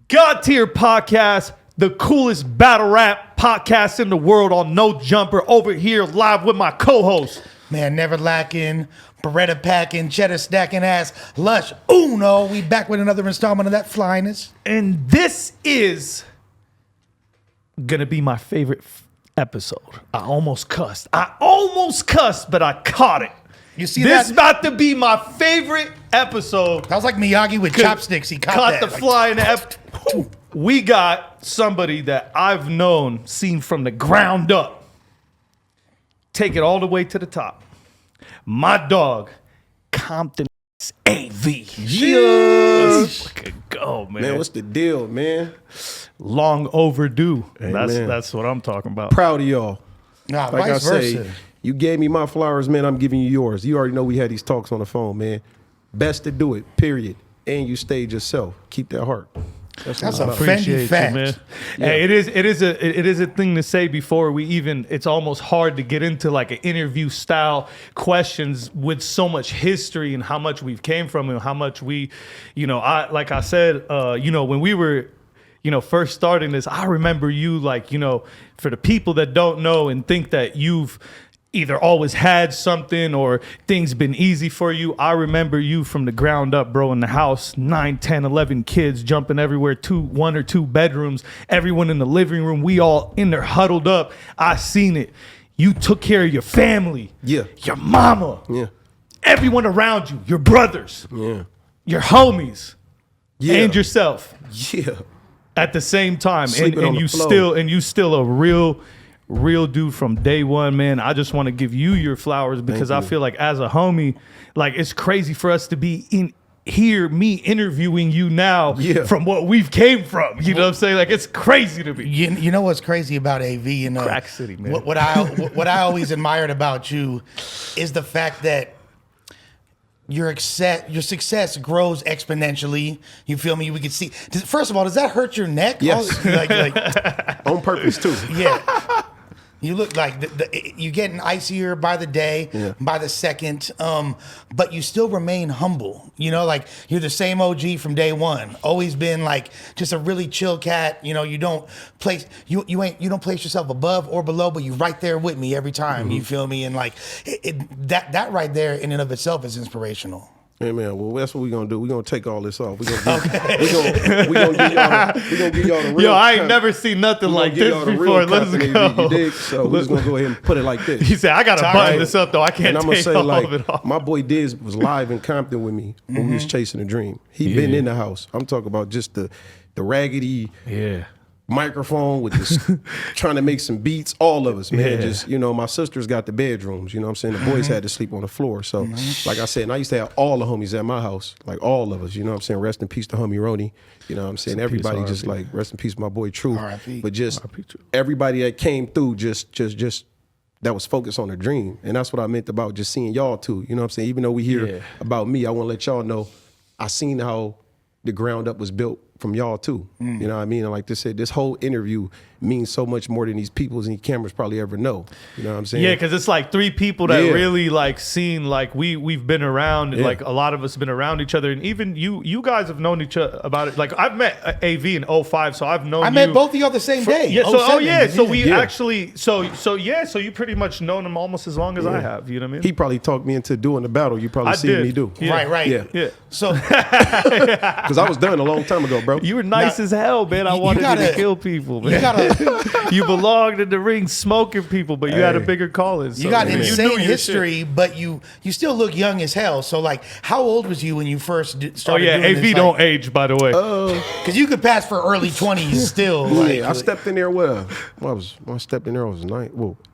God Tier Podcast, the coolest battle rap podcast in the world on No Jumper, over here live with my co-host. Man, never lacking, Beretta packing, cheddar stacking ass, lush Uno. We back with another installment of that flyness. And this is going to be my favorite episode. I almost cussed, but I caught it. You see this that? This is about to be my favorite episode. That was like Miyagi with chopsticks. He caught the fly in the We got somebody that I've seen from the ground up. Take it all the way to the top. My dog, Compton AV. Yes. Let's fucking go, man. Man, what's the deal, man? Long overdue. Amen. That's what I'm talking about. Proud of y'all. Nah, Like vice I versa. say, you gave me my flowers, man. I'm giving you yours. You already know we had these talks on the phone, man. Best to do it, period. And you stayed yourself. Keep that heart. That's what a I'm about. Fendi fact. man. Yeah. Hey, it is a thing to say before we even. It's almost hard to get into like an interview style questions with so much history and how much we've came from and how much we, like I said, when we were, first starting this, I remember you for the people that don't know and think that you've either always had something or things been easy for you. I remember you from the ground up, bro, in the house, 9, 10, 11 kids jumping everywhere, 1 or 2 bedrooms, everyone in the living room, we all in there huddled up. I seen it. You took care of your family, Yeah. your mama, Yeah. everyone around you, your brothers, Yeah. your homies, Yeah. and yourself Yeah. at the same time. Sleeping on the floor. You still a real dude from day one, man. I just want to give you your flowers because I feel like as a homie, like it's crazy for us to be in here, me interviewing you now from what we've came from. You know what I'm saying? Like it's crazy to me. You know what's crazy about AV and Crack City, man. What I always admired about you is the fact that your success grows exponentially. You feel me? We can see. First of all, does that hurt your neck? Yes. On purpose, too. Yeah. You look like you're getting icier by the day, by the second, but you still remain humble. Like you're the same OG from day one. Always been like just a really chill cat. You don't place you don't place yourself above or below, but you right there with me every time. Mm-hmm. You feel me? And like that right there in and of itself is inspirational. Hey man, well that's what we're gonna do. We're gonna take all this off. We're gonna give y'all the real. Yo, I ain't never seen nothing like this before. Let's go. You dig? So we're just gonna go ahead and put it like this. He said, "I gotta button this up though. I can't." And I'm gonna take say, all of it off. my boy Diz was live in Compton with me when we was chasing a dream. He been in the house. I'm talking about just the raggedy microphone with this trying to make some beats. All of us, man. Just my sisters got the bedrooms. You know what I'm saying? The boys had to sleep on the floor. So like I said, and I used to have all the homies at my house, like all of us. You know what I'm saying? Rest in peace to homie Roni. You know what I'm saying? Everybody just like rest in peace, my boy True. But just everybody that came through, just that was focused on a dream, and that's what I meant about just seeing y'all too. You know what I'm saying? Even though we hear about me, I want to let y'all know I seen how the ground up was built from y'all too. You know what I mean? And like this said, this whole interview means so much more than these peoples and these cameras probably ever know. You know what I'm saying? Yeah, because it's like 3 people that really like seen, like we've been around, and like a lot of us have been around each other, and even you guys have known each other about it. Like I've met AV in 05, so I've known I met both of y'all the same day. Yeah, so we actually so you pretty much known him almost as long as I have. You know what I mean? He probably talked me into doing the battle. You probably seen me do. Yeah. Right. Yeah. So because I was done a long time ago, bro. You were nice as hell, man. I wanted you to kill people, man. You belonged in the ring smoking people, but you had a bigger calling. So you got insane history, but you still look young as hell. So like, how old was you when you first started doing AV this? don't age, by the way. Because you could pass for early 20s still. I stepped in there when I stepped in there, I was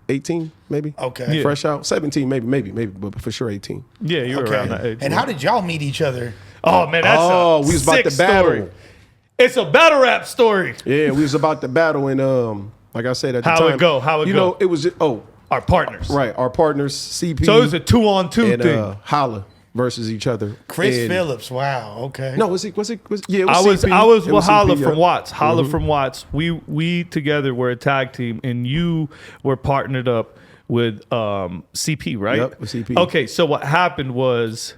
18 maybe. Okay. Fresh out. 17 maybe, but for sure 18. Yeah, you were around that age. And how did y'all meet each other? Oh man, that's we was about to battle. Story. It's a battle rap story. Yeah, we was about to battle, and like I said at the time, How it go? You know, it was our partners. Right, our partners, CP. So it was a 2-on-2 and, thing. Holla versus each other. Chris Phillips. Wow. Okay. No, was it? Yeah, it I was was CP. I was It with Holla CP, from Watts. Holla from Watts. We together were a tag team, and you were partnered up with CP, right? Yep, with CP. Okay, so what happened was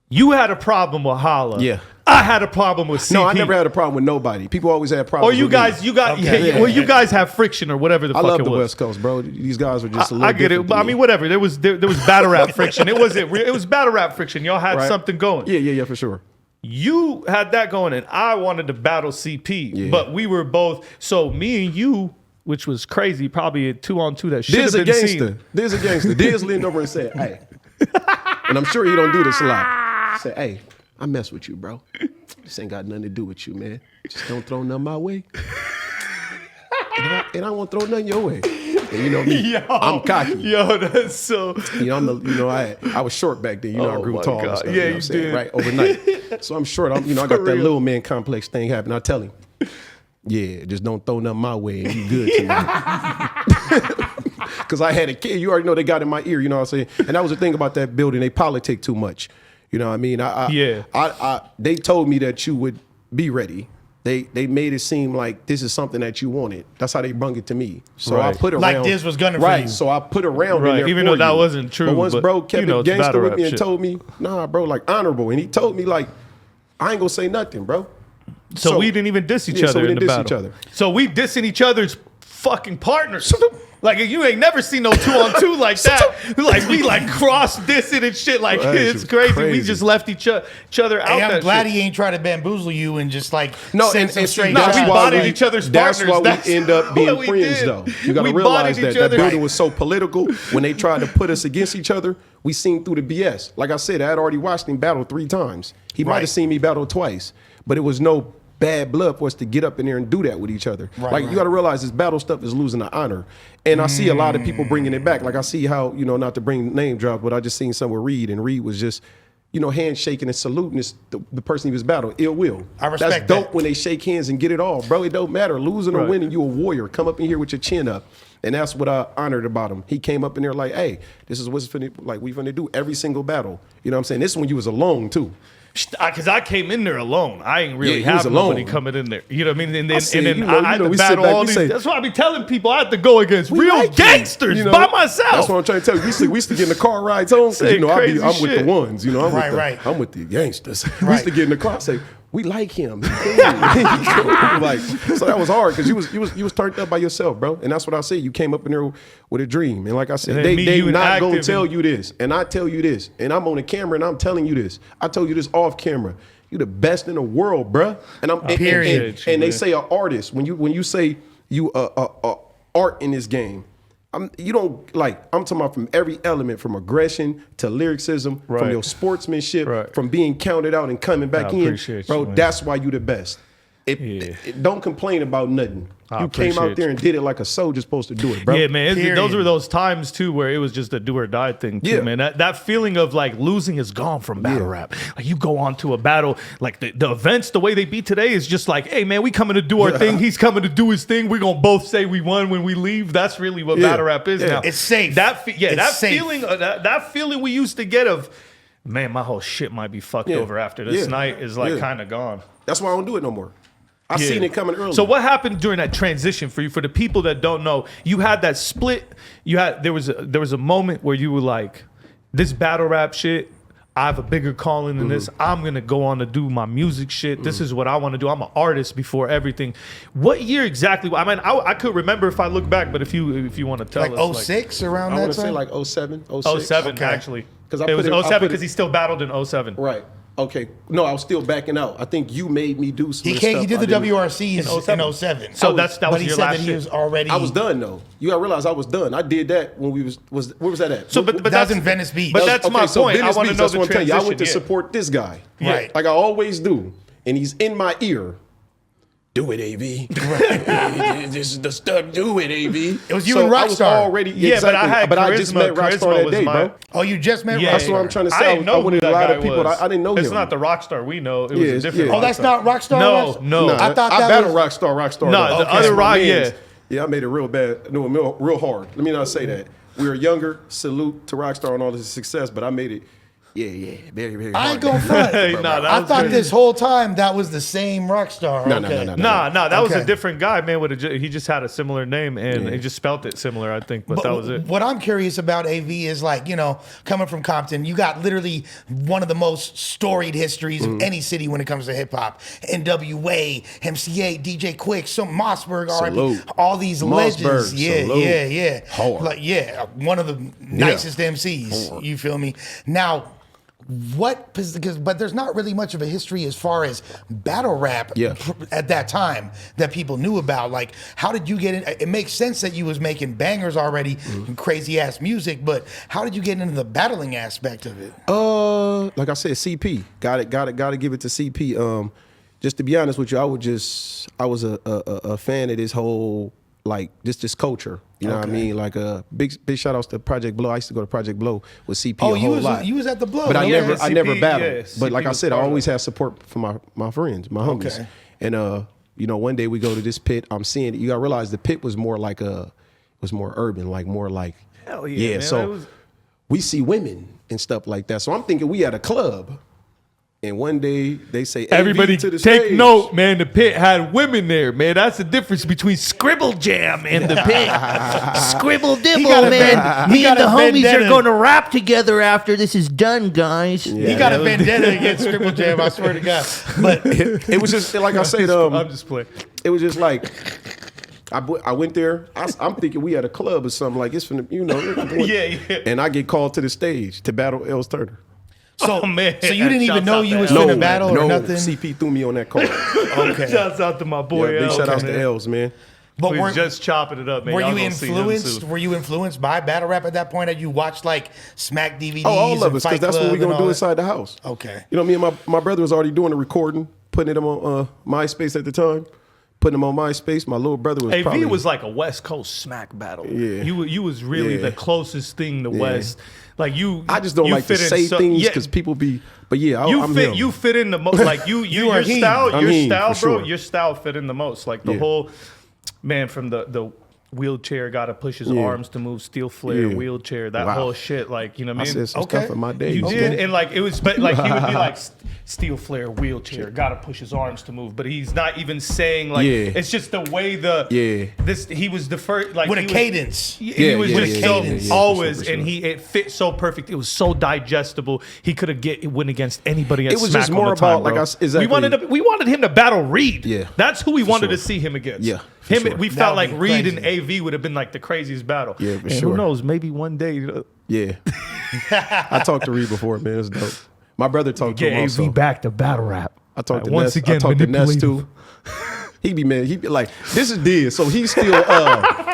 You had a problem with Holla. Yeah. I had a problem with CP. No, I never had a problem with nobody. People always had Or problems. you with guys, me. you got, Okay. yeah, well, you guys have friction or whatever the I fuck love it the was. West Coast, bro. These guys are just a little I get it. different But than I me. mean, whatever. There was battle rap friction. It was battle rap friction. Y'all had Right. something going. Yeah, for sure. You had that going, and I wanted to battle CP. Yeah. But we were both. So me and you, which was crazy, probably a 2-on-2 that should have There's a been gangster. seen. There's a gangster. Diz leaned over and said, "Hey," and I'm sure he don't do this a lot. He said, "Hey, I mess with you, bro. This ain't got nothing to do with you, man. Just don't throw nothing my way, and I won't throw nothing your way." And you know me, Yo, I'm cocky. Yo, that's so. You know, I was short back then. You know, I Oh grew my tall and God. stuff. Yeah, you know you what I'm saying? did. Right, overnight. So I'm short. I got For that real. little man complex thing happen. I tell him, yeah, just don't throw nothing my way and you good tonight. Because I had a kid. You already know they got in my ear, you know what I'm saying? And that was the thing about that building. They politic too much. You know what I mean? They told me that you would be ready. They made it seem like this is something that you wanted. That's how they brung it to me. So I Right. put around. Like Diz was gunning for right. you. So I put around Right, in there even for though that you. wasn't true, But once but, bro kept you know, it it's gangster battle with rap me and shit. told me, nah, bro, like honorable. And he told me like, I ain't gonna say nothing, bro. So we didn't even diss each yeah, so other we in the didn't diss battle. each other. So we dissing each other's fucking partners. Like you ain't never seen no 2-on-2 like that. Like we like cross dissing and shit. Like That shit it's was crazy. We crazy. just left each other out. Hey, I'm that glad shit. he ain't try to bamboozle you and just like No, send and some straight nah, shots. we why bodied each other's That's partners. why That's we end up being what we friends, did. though. You got to We realize bodied that each that other. building Right. was so political. When they tried to put us against each other, we seen through the BS. Like I said, I had already watched him battle 3 times. He might Right. have seen me battle twice, but it was no bad blood for us to get up in there and do that with each other. Right, like right. you got to realize this battle stuff is losing the honor. And I see a lot of people bringing it back. Like I see how, you know, not to bring name drop, but I just seen some with Reed, and Reed was just, you know, handshaking and saluting the person he was battling. Ill will. I respect That's dope that. when they shake hands and get it all, bro. It don't matter. Losing or Right. winning, you a warrior. Come up in here with your chin up. And that's what I honored about him. He came up in there like, hey, this is what's finna, like we finna do every single battle. You know what I'm saying? This is when you was alone too. Because I came in there alone. I ain't really Yeah, he was have nobody alone. coming in there. You know what I mean? And then, see, and then you know, I had we to sit battle back, all we these. say- That's why I be telling people I had to go against We real like you, gangsters you know? by myself. That's what I'm trying to tell you. We used to get in the car rides home because, Say you know, crazy I'm with shit. the ones. You know, Right. I'm with the gangsters. We Right. used to get in the car and say, we like him. He cool. He cool. Like, so that was hard because you was turned up by yourself, bro. And that's what I say. You came up in there with a dream. And like I said, And then me, they you, and not gonna Active tell and- you this. And I tell you this. And I'm on the camera and I'm telling you this. I told you this off camera. You the best in the world, bruh. And I'm Period. and they Man. say an artist. When you say you art in this game, you don't like. I'm talking about from every element, from aggression to lyricism, from Right. your sportsmanship, Right. from being counted out and coming back I in, appreciate bro. you, man. That's why you the best. Yeah. Don't complain about nothing. I You came out appreciate there you. and did it like a soldier's supposed to do it, bro. Yeah, man. Those Period. were those times too where it was just a do or die thing too, Yeah. man. That feeling of like losing is gone from battle Yeah. rap. Like you go on to a battle, like the events the way they be today is just like, hey man, we coming to do our thing. He's coming to do his thing. We're gonna both say we won when we leave. That's really what Yeah. battle rap is Yeah. now. It's safe. That It's safe. feeling, that feeling we used to get of, man, my whole shit might be fucked Yeah. over after this Yeah. night is like Yeah. kind of gone. That's why I don't do it no more. I Yeah. seen it coming early. So what happened during that transition for you? For the people that don't know, you had that split. There was a moment where you were like, this battle rap shit, I have a bigger calling than this. I'm gonna go on to do my music shit. This is what I want to do. I'm an artist before everything. What year exactly? I mean, I could remember if I look back, but if you want to tell Like us, 06 around I that want to time? say like 07, 06. 07 Okay. actually. 'Cause I It was put it- I 07 put it- because he still battled in 07. Right. Okay. No, I was still backing out. I think you made me do some He of the came. stuff He did I the didn't- WRCs in 07. So that but was he your said last that he shit. was already. I was done though. You gotta realize I was done. I did that when we was where was that at? So, but That was that's in Venice Beach. But That was- that's my so point. I Venice want to Beach, know that's the what I'm telling transition. you. I went to yeah. support this guy, Right. like I always do, and he's in my ear. Do it, AV. This is the stuff. Do it, AV. It was you so and I was Rockstar. already Yeah, but I had I just Charisma. met Charisma Rockstar that was day, my- bro. Oh, you just met Yeah, That's what I'm trying to say. I didn't know I went who to a that lot guy of people. was. I didn't know It's him. not the Rockstar we know. It was Yeah, a different. yeah. Oh, that's not Rockstar? No, Rockstar? no. Nah, I thought I that battled was- Rockstar. No, though. the other That's my Rock, mans. yeah. Yeah, I made it real bad. No, real hard. Let me not say that. We were younger. Salute to Rockstar and all his success, but I made it Yeah. Very, very I hard. ain't gonna front. Nah, that I was thought good. this whole time that was the same rock star. No. Nah, that was Okay. a different guy, man. He just had a similar name and he just spelt it similar, I think. But that was it. What I'm curious about, AV, is like, coming from Compton, you got literally one of the most storied histories of any city when it comes to hip hop. NWA, MC8, DJ Quick, some Mossberg, Salute. R&B, all these legends. salute. Yeah. Hard. Like, one of the nicest MCs. Hard. You feel me? Now, but there's not really much of a history as far as battle rap at that time that people knew about. Like, how did you get in? It makes sense that you was making bangers already, crazy ass music, but how did you get into the battling aspect of it? Like I said, CP. Got to give it to CP. Just to be honest with you, I was a fan of this whole, like, this culture. You know what I mean? Like, big shout outs to Project Blow. I used to go to Project Blow with CP a whole lot. You was at the Blow. But I CP, never battled. yeah, but CP like I was said, I part of always it. had support from my friends, my homies. Okay. And one day we go to this pit. I'm seeing it. You gotta realize the pit was more like was more urban, like more like Hell yeah, man. So we see women and stuff like that. So I'm thinking we at a club. And one day they say, Everybody to the take stage. note, man. The pit had women there, man. That's the difference between Scribble Jam and the pit. Scribble dibble, got a man. ven- Me he and got the a homies vendetta. are going to rap together after this is done, guys. He got a vendetta against Scribble Jam, I swear to God. But It was just like I said. I'm just playing. It was just like I went there. I'm thinking we at a club or something, like it's from the, Yeah. And I get called to the stage to battle Els Turner. So, Oh, man. so you didn't even Shouts know out you to was Els. finna battle or nothing? CP threw me on that card. Okay. Shouts out to my boy. Big El, shout outs man. to Els, man. But We was just chopping it up, man. were Y'all you gonna see him influenced? soon. Were you influenced by battle rap at that point? That you watched like Smack DVDs? Oh, all of and us, Fight because that's what Club we and gonna all do that? inside the house. Okay. You know, me and my brother was already doing the recording, putting it on MySpace at the time. Putting them on MySpace. My little brother was AV probably was like a West Coast smack battle. Yeah. You was really Yeah. the closest thing to West. Like you. I just don't you like to fit in say so- things yeah, because people be. But yeah, I'm You fit. him. You fit in the most. Like are your he. style. I'm Your he, style, for bro. sure. Your style fit in the most. Like the Yeah. whole man from the wheelchair got to push his arms to move. Steel flare Yeah. wheelchair. That Wow. whole shit. Like, you know what I I mean? said some Okay. stuff in my day. You man. did, and like it was, but like he would be like steel flare wheelchair, got to push his arms to move, but he's not even saying like Yeah. it's just the way he was the first like With a he was- cadence. He was yeah, just yeah, so yeah, yeah, for always, sure, for and sure. it fit so perfect. It was so digestible. He could have went against anybody. At It was Smack just on more the time, about, like, bro. exactly. We wanted him to battle Reed. Yeah, that's who we wanted sure. to see him against. Yeah, for him. sure. We That felt would like be Reed crazy. and AV would have been like the craziest battle. Yeah, for And sure. Who knows? Maybe one day. Yeah. I talked to Reed before, man. It's dope. My brother talked to Get him also. AV back to battle rap. I talked to once Ness. again. I talked to Ness manipulative. too. He be mad. He be like, this is dead. So he's still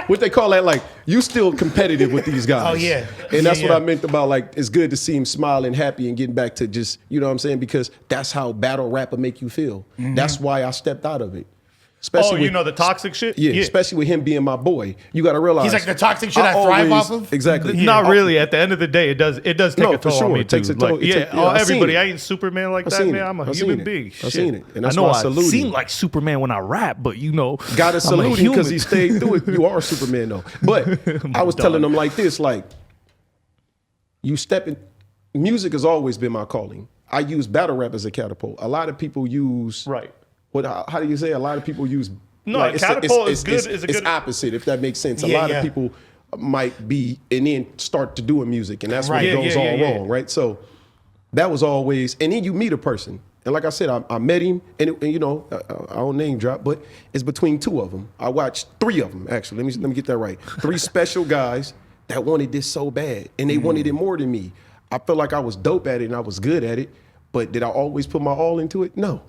what they call that, like, you still competitive with these guys. Oh, yeah. And that's Yeah, what yeah. I meant about, like, it's good to see him smiling, happy, and getting back to just, you know what I'm saying? Because that's how battle rap will make you feel. That's why I stepped out of it. Especially Oh, you with- know the toxic shit? Yeah, especially with him being my boy. You got to realize He's like the toxic shit I thrive off of? Exactly. Not really. At the end of the day, it does take No, a toll for sure. on me It takes too. a toll. Like, It yeah, take- yeah, I seen everybody. it. I ain't Superman like I that, seen man. it. I'm a I seen human it. being. I seen it. And that's I know why I I salute seem him. like Superman when I rap, but you know, Gotta I'm a salute him because human. he stayed through it. You are Superman though. But I was telling him like this, like, you step in, music has always been my calling. I use battle rap as a catapult. A lot of people use, Right. how do you say? A lot of people use, No, like, catapult is good- is a it's good- opposite, if that makes sense. A Yeah, lot yeah. of people might be, and then start to doing music, and that's Right. when it Yeah, goes yeah, all yeah, wrong, right? So that was always, and then you meet a person. And like I said, I met him, and you know, I don't name drop, but it's between two of them. I watched three of them, actually. Let me get that right. Three special guys that wanted this so bad, and they wanted it more than me. I felt like I was dope at it, and I was good at it, but did I always put my all into it? No.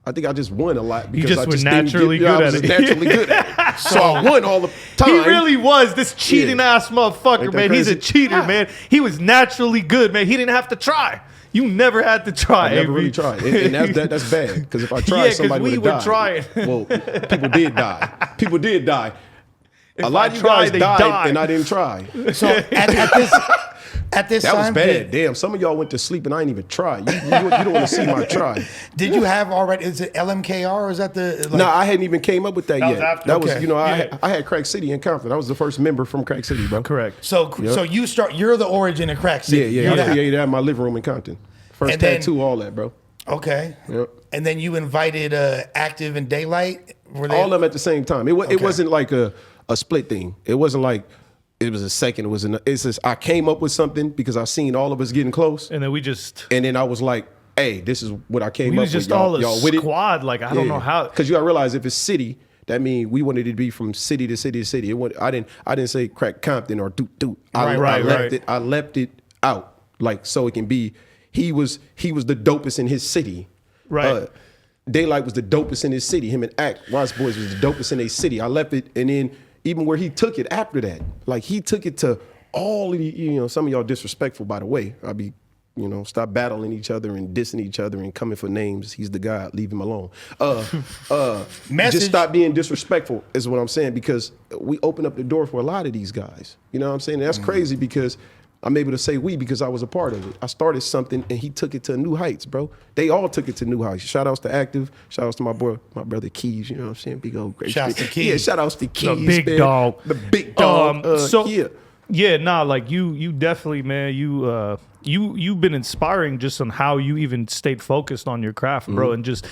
I think I just won a lot because just I were just didn't naturally get, I good was at just it. naturally good at it. So I won all the time. He really was this cheating Yeah. ass motherfucker, Ain't that man. He's a crazy? cheater, man. He was naturally good, man. He didn't have to try. You never had to try. I never AV. really tried, and that's bad. Because if I tried, Yeah, 'cause somebody we would have were died. trying. Well, people did die. People did die. A lot of you guys died and I didn't try. So at this That was time, bad. Damn, some of y'all went to sleep and I didn't even try. You don't want to see my try. did you have already? Is it LMKR or is that the? Like, No, I hadn't even came up with that, yet. was after. That was, Okay. you know, Yeah. I had Crack City in Compton. I was the first member from Crack City, bro. Correct. so you're the origin of Crack City. Yeah. You're I created that in my living room in Compton. First And then- tattoo, all that, bro. Okay. Yep. And then you invited Active and Daylight. Were they All of them at the same time. It wasn't like a split thing. It wasn't like it was a second. It's just I came up with something because I seen all of us getting close, And then we just and then I was like, "Hey, this is what I came we up was just with." all a Y'all with it? squad. Like I don't know how. Because you gotta realize if it's city, that means we wanted it to be from city to city to city. I didn't say Crack Compton or do. I left it out like so it can be. He was the dopest in his city. Right. Daylight was the dopest in his city. Him and Watts Boys was the dopest in their city. I left it, and then even where he took it after that, like he took it to all of the, some of y'all disrespectful, by the way. I'll be, stop battling each other and dissing each other and coming for names. He's the guy. Leave him alone. Just stop being disrespectful is what I'm saying, because we open up the door for a lot of these guys. You know what I'm saying? And that's crazy because I'm able to say we because I was a part of it. I started something and he took it to new heights, bro. They all took it to new heights. Shout outs to Active. Shout outs to my brother Keys. You know what I'm saying? Big old great. Shouts to Keys. Yeah, shout outs to Keys. The big man. dog. The big dog. Like you definitely, man, you've been inspiring just on how you even stayed focused on your craft, bro, and just.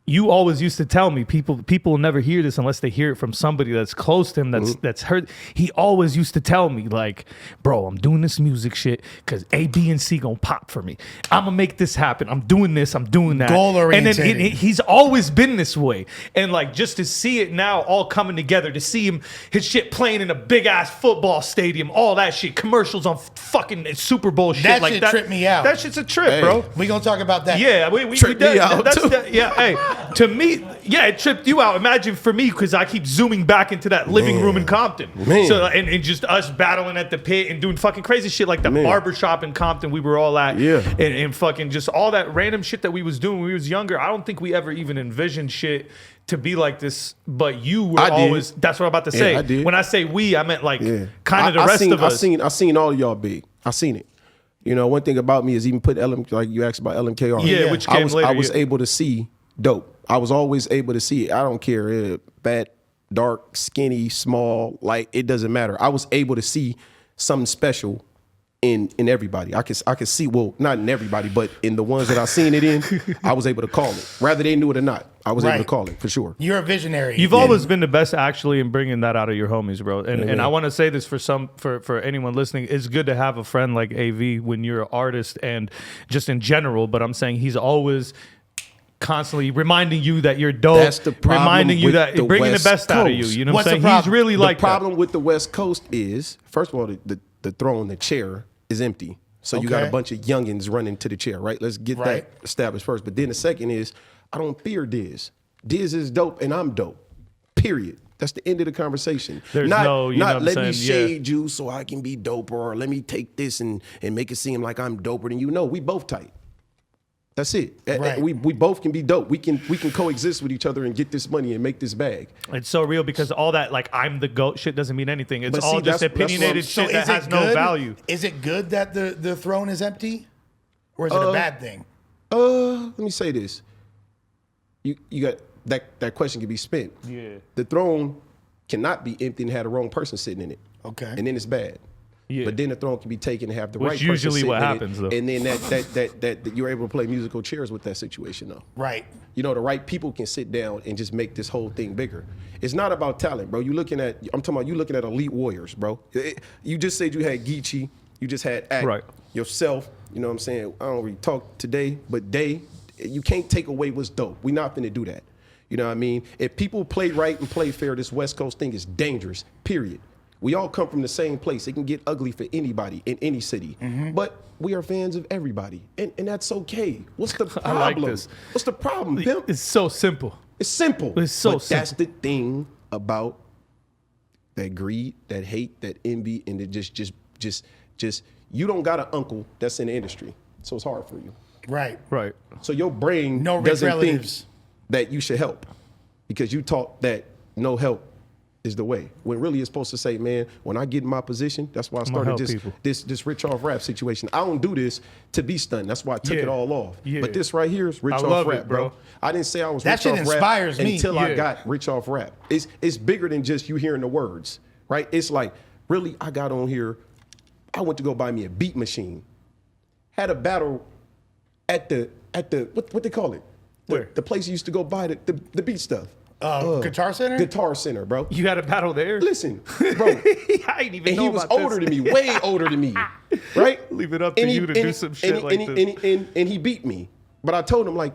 You always used to tell me people will never hear this unless they hear it from somebody that's close to him that's heard. He always used to tell me like, bro, I'm doing this music shit because A, B, and C gonna pop for me. I'm gonna make this happen. I'm doing this. I'm doing that. Goal oriented. And then he's always been this way. And like just to see it now all coming together, to see his shit playing in a big ass football stadium, all that shit, commercials on fucking Super Bowl shit That like shit that. tripped me out. That shit's a trip, bro. We gonna talk about that. Yeah, we Tripped me out, too. Hey, to me, yeah, it tripped you out. Imagine for me, because I keep zooming back into that living room in Compton. Man. So and just us battling at the pit and doing fucking crazy shit like the barbershop in Compton we were all at. Yeah. And fucking just all that random shit that we was doing when we was younger. I don't think we ever even envisioned shit to be like this, but you were always, that's what I'm about to say. I did. When I say we, I meant like kind of the rest of us. I seen all of y'all big. I seen it. One thing about me is even put like you asked about LMKR. Yeah, which came later. I was able to see dope. I was always able to see it. I don't care, fat, dark, skinny, small, like it doesn't matter. I was able to see something special in everybody. I could see, well, not in everybody, but in the ones that I seen it in, I was able to call it. Whether they knew it or not, I was able to call it for sure. You're a visionary. You've always been the best actually in bringing that out of your homies, bro. And I want to say this for anyone listening, it's good to have a friend like AV when you're an artist and just in general, but I'm saying he's always constantly reminding you that you're dope. That's the problem. Reminding you that bringing West the best out of you. Coast. You know what What's I'm the saying? He's problem? really like the problem with the West Coast is, first of all, the throne, the chair is empty. So you got Okay. a bunch of youngins running to the chair, right? Let's get that established first. But then the second is, I don't fear Diz. Diz is dope and I'm dope. Period. That's the end of the conversation. There's no, you know what I'm let me saying? shade you so I can be doper, or let me take this and make it seem like I'm doper than you. No, we both tight. That's it. Right. We both can be dope. We can coexist with each other and get this money and make this bag. It's so real because all that like I'm the GOAT shit doesn't mean anything. It's But all see, just that's what I'm- opinionated So shit that is it has no good? value. Is it good that the throne is empty, or is it a bad thing? Let me say this. You got that question can be spent. Yeah. The throne cannot be empty and have the wrong person sitting in it. Okay. And then it's bad. Yeah. But then the throne can be taken and have the Which right usually person what sitting in happens, it, though. and then that you're able to play musical chairs with that situation though. Right. The right people can sit down and just make this whole thing bigger. It's not about talent, bro. I'm talking about you looking at elite warriors, bro. You just said you had Geechee, you just had Act, Right. yourself, you know what I'm saying? I don't really talk today, but you can't take away what's dope. We're not finna do that. You know what I mean? If people play right and play fair, this West Coast thing is dangerous, period. We all come from the same place. It can get ugly for anybody in any city. But we are fans of everybody. And that's okay. What's the problem? I like this. What's the problem, pimp? It's so simple. It's simple. It's so but that's simple. the thing about that greed, that hate, that envy, and it just you don't got an uncle that's in the industry. So it's hard for you. Right. Right. So your brain No rich doesn't think relatives. that you should help because you taught that no help is the way. When really it's supposed to say, man, when I get in my position, that's why I started this rich off rap situation. I don't do this to be stunned. That's why I took it all off. Yeah. But this right here is rich off rap, bro. I didn't say I was rich off rap inspires me. until I got rich off rap. It's bigger than just you hearing the words, right? It's like, really, I got on here, I went to go buy me a beat machine. Had a battle at the what they call it? The place you used to go buy the beat stuff. Guitar Center? Guitar Center, bro. You had a battle there? Listen, bro. I ain't even know he was about older this. than me, way older than me, right? Leave it up to you to do some shit like this. And he beat me. But I told him, like,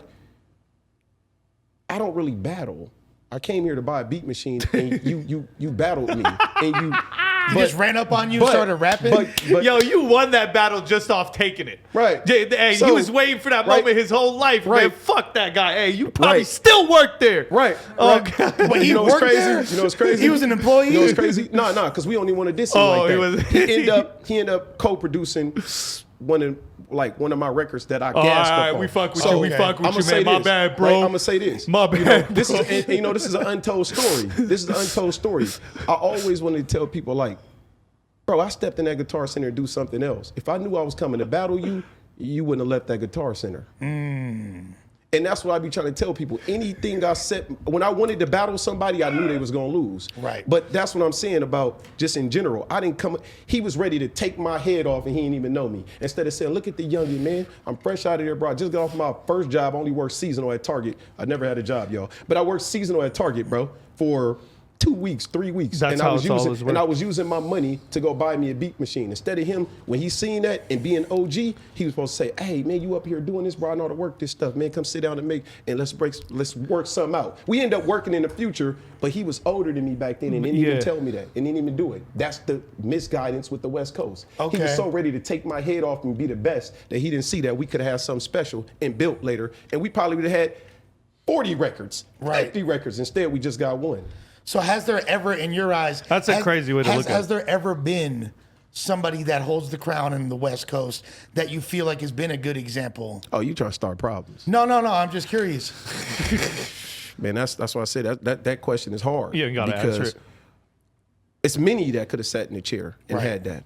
I don't really battle. I came here to buy a beat machine, and you battled me. And you... He just ran up on you and started rapping? But, yo, you won that battle just off taking it. Right. Hey, So, he was waiting for that moment his whole life, man. Right. Fuck that guy. Hey, you probably still work there. Right. Oh, right. God. But he you know what's worked crazy? there? You know what's crazy? He was an employee? You know what's crazy? No, because we don't even want to diss him like that. he was- he ended up co-producing one of my records that I All gassed right, up on. we fuck with So, you. We fuck with I'ma you, say man. My this, bad, bro. right? I'm gonna say this. My bad, You know, bro. this is this is an untold story. This is an untold story. I always wanted to tell people, like, bro, I stepped in that Guitar Center and do something else. If I knew I was coming to battle you, you wouldn't have left that Guitar Center. And that's what I be trying to tell people. Anything I said, when I wanted to battle somebody, I knew they was gonna lose. Right. But that's what I'm saying about just in general. I didn't come, he was ready to take my head off and he didn't even know me. Instead of saying, look at the youngin', man. I'm fresh out of there, bro. I just got off my first job. I only worked seasonal at Target. I never had a job, y'all. But I worked seasonal at Target, bro, for 2 weeks, 3 weeks. That's and how I was it's always using and I worked. was using my money to go buy me a beat machine. Instead of him, when he seen that and being OG, he was supposed to say, hey man, you up here doing this, bro. I know how to work this stuff, man. Come sit down and let's work something out. We end up working in the future, but he was older than me back then and didn't even tell me that and didn't even do it. That's the misguidance with the West Coast. Okay. He was so ready to take my head off and be the best that he didn't see that we could have something special and built later. And we probably would have had 40 records, 50 records. Instead, we just got one. So has there ever, in your eyes... That's a crazy way to look at it. Has there ever been somebody that holds the crown in the West Coast that you feel like has been a good example? Oh, you trying to start problems. No, I'm just curious. Man, that's why I said that question is hard. Yeah, you gotta answer it. It's many that could have sat in the chair and had that.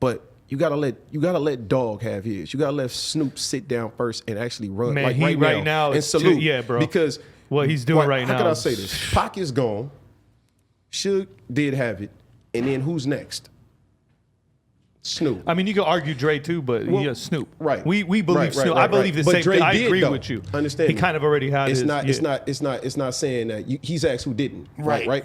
But you gotta let Dog have his. You gotta let Snoop sit down first and actually run. Man, like he right now and is salute. yeah, bro. Because what he's doing right how now can I is- say this? Pac is gone. Suge did have it. And then who's next? Snoop. I mean, you could argue Dre too, but Well, yeah, Snoop. right. We believe Right, Snoop. right, I believe right. the But same Dre thing. I did, agree though. with you. Understand He me. kind of already had It's his. not. yeah. It's not saying that he's asked who didn't. Right. Right.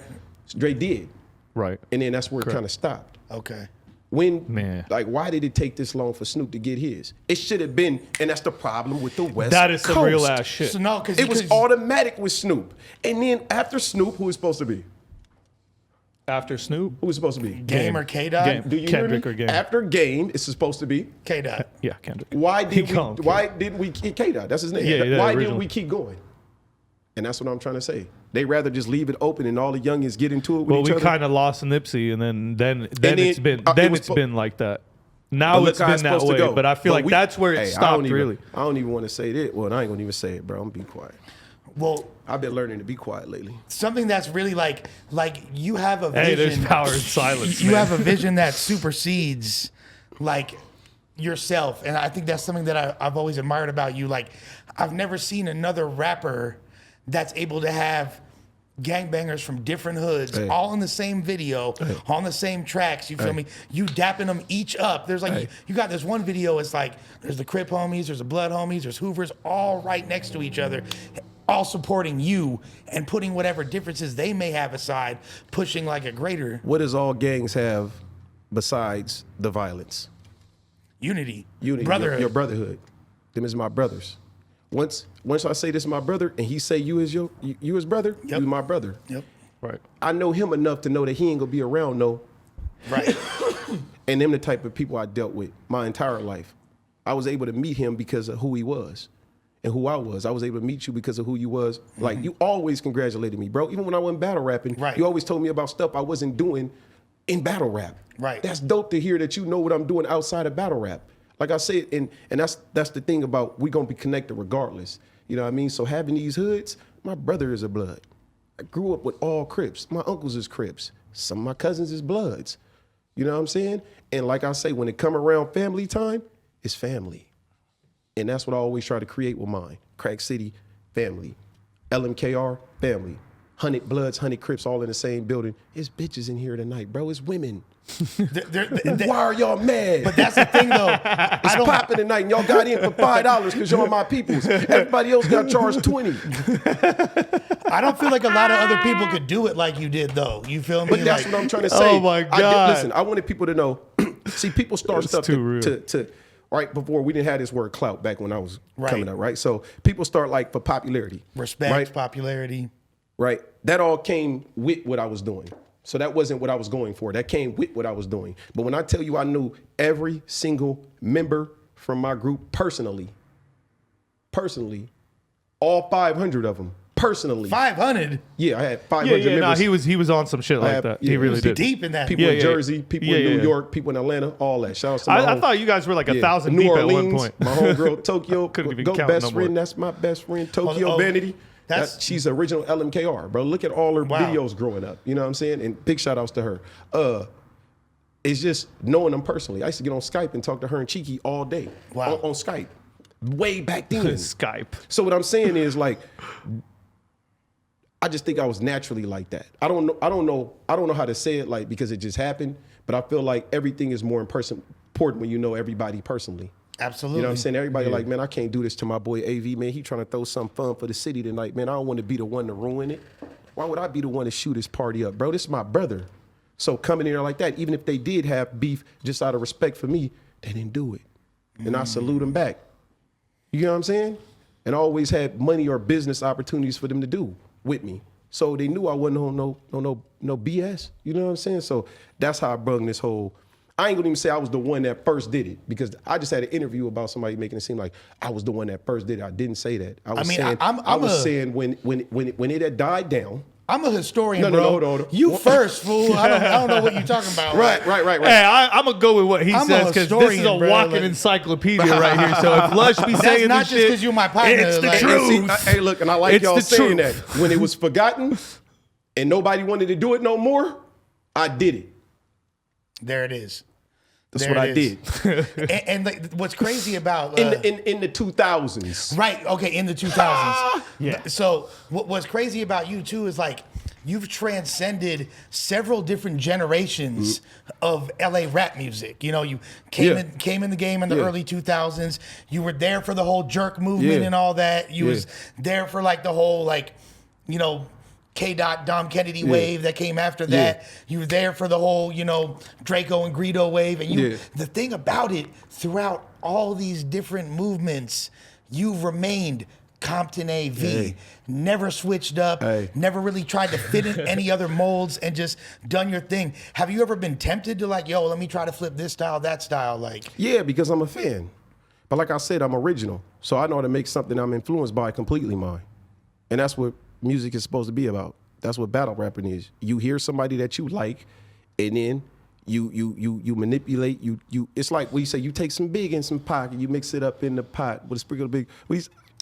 Dre did, Right. and then that's where it kind of stopped. Okay. When, Man. like, why did it take this long for Snoop to get his? It should have been, and that's the problem with the West That is some Coast. real ass shit. So no, because It was automatic with Snoop, and then after Snoop, who was supposed to be? After Snoop. Who was supposed to be? Game or K-Dot? Game. Do you Kendrick hear or me? Game. After Game, it's supposed to be. K-Dot. Yeah, Kendrick. Why He did we? called him Why did we? K-Dot, that's his name. Yeah, yeah, Why didn't original. we keep going? And that's what I'm trying to say. They rather just leave it open and all the youngins get into it with Well, each we other. kind of lost Nipsey, and then then, it's been it was it's been like that. Now But look it's how been it's that supposed to way, go. but I feel like that's where it Hey, stopped. Really, I don't even want to say that. Well, I ain't gonna even say it, bro. I'm gonna be quiet. Well, I've been learning to be quiet lately. something that's really like you have a vision. hey, there's power in silence. You man. have a vision that supersedes like yourself, and I think that's something that I've always admired about you. Like, I've never seen another rapper that's able to have gangbangers from different hoods all in the same video, on the same tracks. You feel me? You dapping them each up. There's like you got this one video. It's like there's the Crip homies, there's the Blood homies, there's Hoovers, all right next to each other, all supporting you and putting whatever differences they may have aside, pushing like a greater What does all gangs have besides the violence? unity, Unity, brotherhood. your brotherhood. Them is my brothers. Once I say this is my brother, and he say you is you his brother, Yep. you my brother. Yep. right. I know him enough to know that he ain't gonna be around no. Right. And them the type of people I dealt with my entire life. I was able to meet him because of who he was and who I was. I was able to meet you because of who you was. Like, you always congratulated me, bro. Even when I wasn't battle rapping, Right. you always told me about stuff I wasn't doing in battle rap. Right. That's dope to hear that you know what I'm doing outside of battle rap. Like I said, and that's the thing about we gonna be connected regardless. You know what I mean? So having these hoods, my brother is a blood. I grew up with all Crips. My uncles is Crips. Some of my cousins is Bloods. You know what I'm saying? And like I say, when it come around family time, it's family. And that's what I always try to create with mine. Crack City, family. LMKR, family. 100 Bloods, 100 Crips all in the same building. It's bitches in here tonight, bro. It's women. Why are y'all mad? But that's the thing, though. It's popping tonight, and y'all got in for $5 because y'all my peoples. Everybody else got charged $20. I don't feel like a lot of other people could do it like you did, though. You feel me? But that's what I'm trying to say. Oh my God. Listen, I wanted people to know. See, people start stuff to right before we didn't have this word clout back when I was coming up, right? So people start like for popularity, respect, right? popularity, right? That all came with what I was doing. So that wasn't what I was going for. That came with what I was doing. But when I tell you I knew every single member from my group personally, all 500 of them personally. 500? Yeah, I had 500 members. No, he was on some shit like that. He really did. Deep in that. People in Jersey, people in New York, people in Atlanta, all that. Shout out to I thought you guys were like 1,000 New deep Orleans, at one point. My homegirl Tokyo, Couldn't even go count best no more. friend. That's my best friend, Tokyo Vanity. She's original LMKR, bro. Look at all her videos growing up. You know what I'm saying? And big shout outs to her. It's just knowing them personally. I used to get on Skype and talk to her and Cheeky all day. Wow. On Skype. Way back then. Skype. So what I'm saying is like, I just think I was naturally like that. I don't know how to say it like because it just happened, but I feel like everything is more important when you know everybody personally. Absolutely. You know what I'm saying? Everybody like, man, I can't do this to my boy AV, man. He trying to throw some fun for the city tonight, man. I don't want to be the one to ruin it. Why would I be the one to shoot his party up, bro? This is my brother. So coming in there like that, even if they did have beef just out of respect for me, they didn't do it. And I salute them back. You know what I'm saying? And I always had money or business opportunities for them to do with me. So they knew I wasn't on no BS. You know what I'm saying? So that's how I brung this whole. I ain't gonna even say I was the one that first did it because I just had an interview about somebody making it seem like I was the one that first did it. I didn't say that. I was saying when it had died down. I'm a historian, no, bro. hold on. You first, fool. I don't know what you're talking about. Right. Hey, I'm gonna go with what he says because this is a walking encyclopedia right here. So if Lush be saying not this just because you're my partner. it's the like, truth. Hey, look, and I like It's y'all the saying truth. that when it was forgotten and nobody wanted to do it no more, I did it. There it is. That's There what it I is. did And like, what's crazy about in the 2000s. right? Okay, in the 2000s. Yeah. So what's crazy about you too is like you've transcended several different generations of LA rap music. You know, you came in the game in the early 2000s. You were there for the whole jerk movement and all that. You was there for like the whole like, you know, K-Dot, Dom Kennedy wave that came after that. You were there for the whole, you know, Draco and Greedo wave. And the thing about it, throughout all these different movements, you've remained Compton AV, never switched up, never really tried to fit in any other molds and just done your thing. Have you ever been tempted to like, yo, let me try to flip this style, that style? Like, Yeah, because I'm a fan. But like I said, I'm original. So I know how to make something I'm influenced by completely mine. And that's what music is supposed to be about. That's what battle rapping is. You hear somebody that you like, and then you manipulate. You it's like we say you take some big and some Pac, and you mix it up in the pot with a sprinkle of big.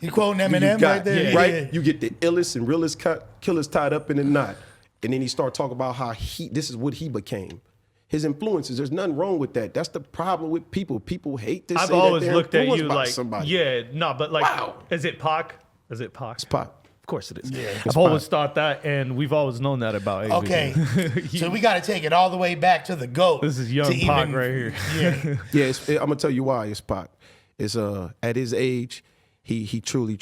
you quoting Eminem right there? Right? Yeah. You get the illest and realest killers tied up in a knot. And then he start talking about how this is what he became. His influences, there's nothing wrong with that. That's the problem with people. People hate to I've say always that they're looked at influenced you by like, somebody. but like, is it Pac? Is it Pac? It's Pac. Of course it is. Yeah. I've always thought that, and we've always known that about AV. Okay, so we got to take it all the way back to the GOAT. This is young to Pac right here. Yeah. Yeah, I'm gonna tell you why it's Pac. It's at his age, he truly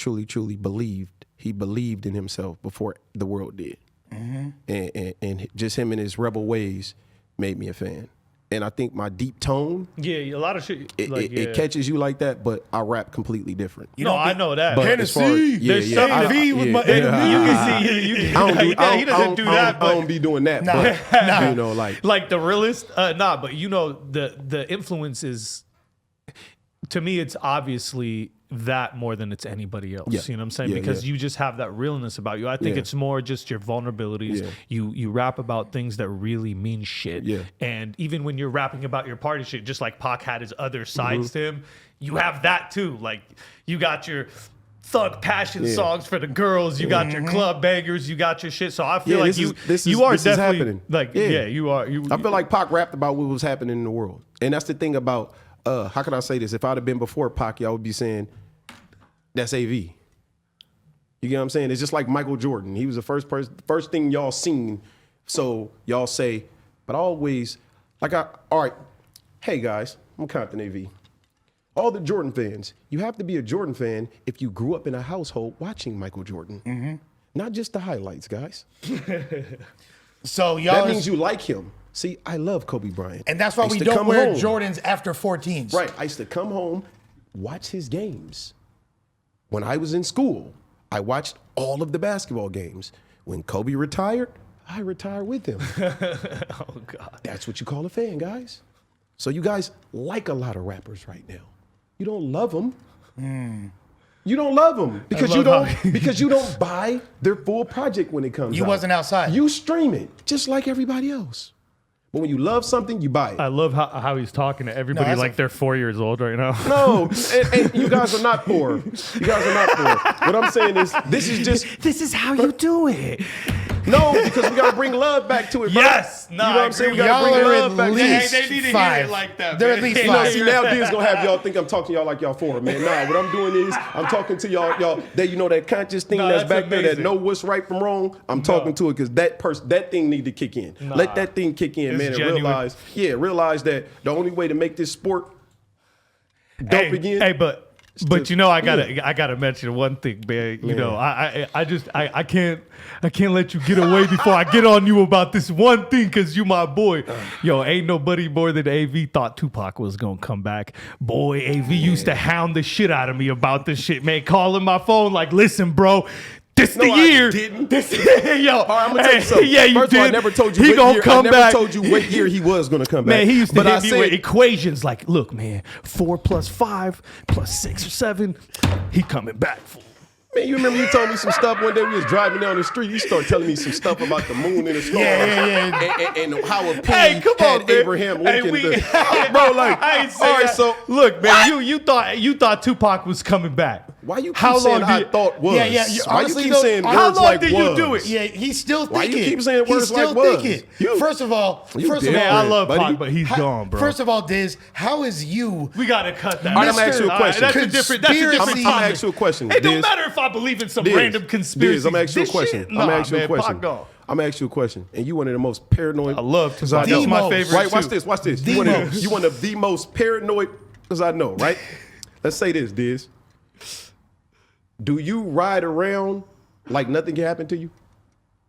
believed. He believed in himself before the world did, and just him and his rebel ways made me a fan. And I think my deep tone, Yeah, a lot of shit. it catches you like that, but I rap completely different. I know that. But as far as- There's some V with my enemy. You can see. He doesn't do that. I don't be doing that. But, you know, like the realist. But you know the influence is. To me, it's obviously that more than it's anybody else. Yeah. You know what I'm saying? Yeah, Because yeah. you just have that realness about you. I think Yeah. it's more just your vulnerabilities. Yeah. You rap about things that really mean shit. Yeah. And even when you're rapping about your party shit, just like Pac had his other sides to him, you have that too. Like you got your thug passion songs for the girls. You got your club bangers. You got your shit. So I feel Yeah, like this you are is definitely happening. like you are. I feel like Pac rapped about what was happening in the world, and that's the thing about how can I say this? If I'd have been before Pac, y'all would be saying that's AV. You get what I'm saying? It's just like Michael Jordan. He was the first thing y'all seen. So y'all say, but always all right. Hey guys, I'm Compton AV. All the Jordan fans, you have to be a Jordan fan if you grew up in a household watching Michael Jordan. Not just the highlights, guys. So y'all That means you like him. See, I love Kobe Bryant. and that's why I used we to don't come wear home. Jordans after 14s. Right. I used to come home, watch his games. When I was in school, I watched all of the basketball games. When Kobe retired, I retired with him. Oh God. That's what you call a fan, guys. So you guys like a lot of rappers right now. You don't love them. You don't love them because you don't buy their full project when it comes out. You wasn't outside. You stream it just like everybody else. But when you love something, you buy it. I love how he's talking to everybody that's like they're 4 years old right now. No, and you guys are not poor. You guys are not poor. What I'm saying is, this is just This is how you do it. no, because we gotta bring love back to it. Bro. Yes, you know what I'm saying. We gotta Y'all bring are love at back to least it. They need to hear five. it like that, They're man. at least You know, five. see now D's gonna have y'all think I'm talking to y'all like y'all four, man. Nah, what I'm doing is I'm talking to y'all that that conscious thing No, that's that's back there that amazing. know what's right from wrong. I'm talking to it because that thing need to kick in. Let that thing kick in, It's man, and genuine. realize that the only way to make this sport dope again. Hey, but to- you know I gotta mention one thing, man. You know I can't let you get away before I get on you about this one thing because you my boy. Yo, ain't nobody more than AV thought Tupac was gonna come back. Boy, AV used to hound the shit out of me about this shit, man. Calling my phone like, listen, bro. This No, the I year. didn't. This, yo, All right, I'm gonna tell you something. yeah, you First did. of all, I never told you he what gonna year. come I back. never told you what year he was gonna come back. Man, he used to but hit I me said, with equations like, look, man, 4 + 5 + 6 or 7, he coming back. Fool. man, you remember you told me some stuff one day we was driving down the street. You started telling me some stuff about the moon and the stars. And how a P Hey, come had on, man. Abraham Hey, Lincoln. Bro, like, I ain't all saying right, that. so Look, man, you thought Tupac was coming back. why you keep How saying long I did- thought was? Yeah, yeah, Why honestly, you keep though, saying words how long like did you was? do it? Yeah, he's still Why thinking. you keep saying He's words still like was? thinking. You- First of all, You first of did. Man, all, I love buddy. Pac, but he's gone, bro. First of all, Diz, how is you? We gotta cut that. All right, I'm gonna ask you a All question. That's a different. That's a Conspiracy. different I'm gonna topic. ask you a question. It don't Diz. matter if I believe in some Diz, random conspiracy. Diz, I'm gonna ask you a This question. shit- I'm gonna nah, ask you a man, question. Pac gone. I'm gonna ask you a question. And you one of the most paranoid. I love because I Tupac. know. That's my The favorite. Right, watch too. this, watch this. The You one, most. of, you one of the most paranoid as I know, right? Let's say this, Diz. Do you ride around like nothing can happen to you?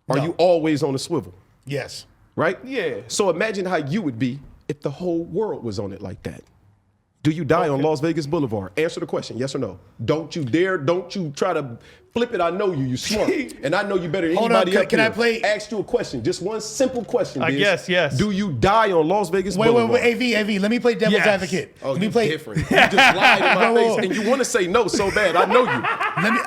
Are No. you always on a swivel? Yes. Right? Yeah. So imagine how you would be if the whole world was on it like that. Do you die on Las Vegas Boulevard? Answer the question, yes or no. Don't you dare, don't you try to flip it. I know you smart. And I know you better than Hold on, anybody up can I here. play- Ask you a question, just one simple question, I Diz. guess, yes. Do you die on Las Vegas Wait, Boulevard? AV, let me play devil's Yes. advocate. Oh, let me you play. different. You just lied in my Whoa, face whoa. and you want to say no so bad. I know you.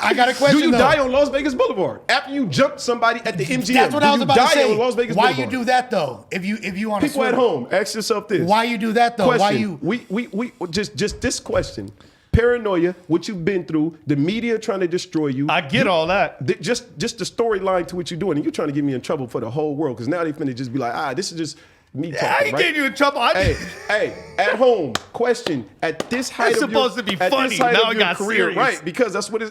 I got a question. Do you though. die on Las Vegas Boulevard? After you jump somebody at the MGM, That's what do I was you about die to say. on Las Vegas Why Boulevard? you do that though? If you on a People at swivel? home, ask yourself this. Why you do that though? Question. Why you? We just this question. Paranoia, what you've been through, the media trying to destroy you. I get all that. Just the storyline to what you're doing, and you're trying to get me in trouble for the whole world because now they finna just be like, this is just me talking. I ain't right? getting you in trouble. Hey, at home, question. At this height It's of your, supposed to be at funny. this height Now of it your got career, serious. right? Because that's what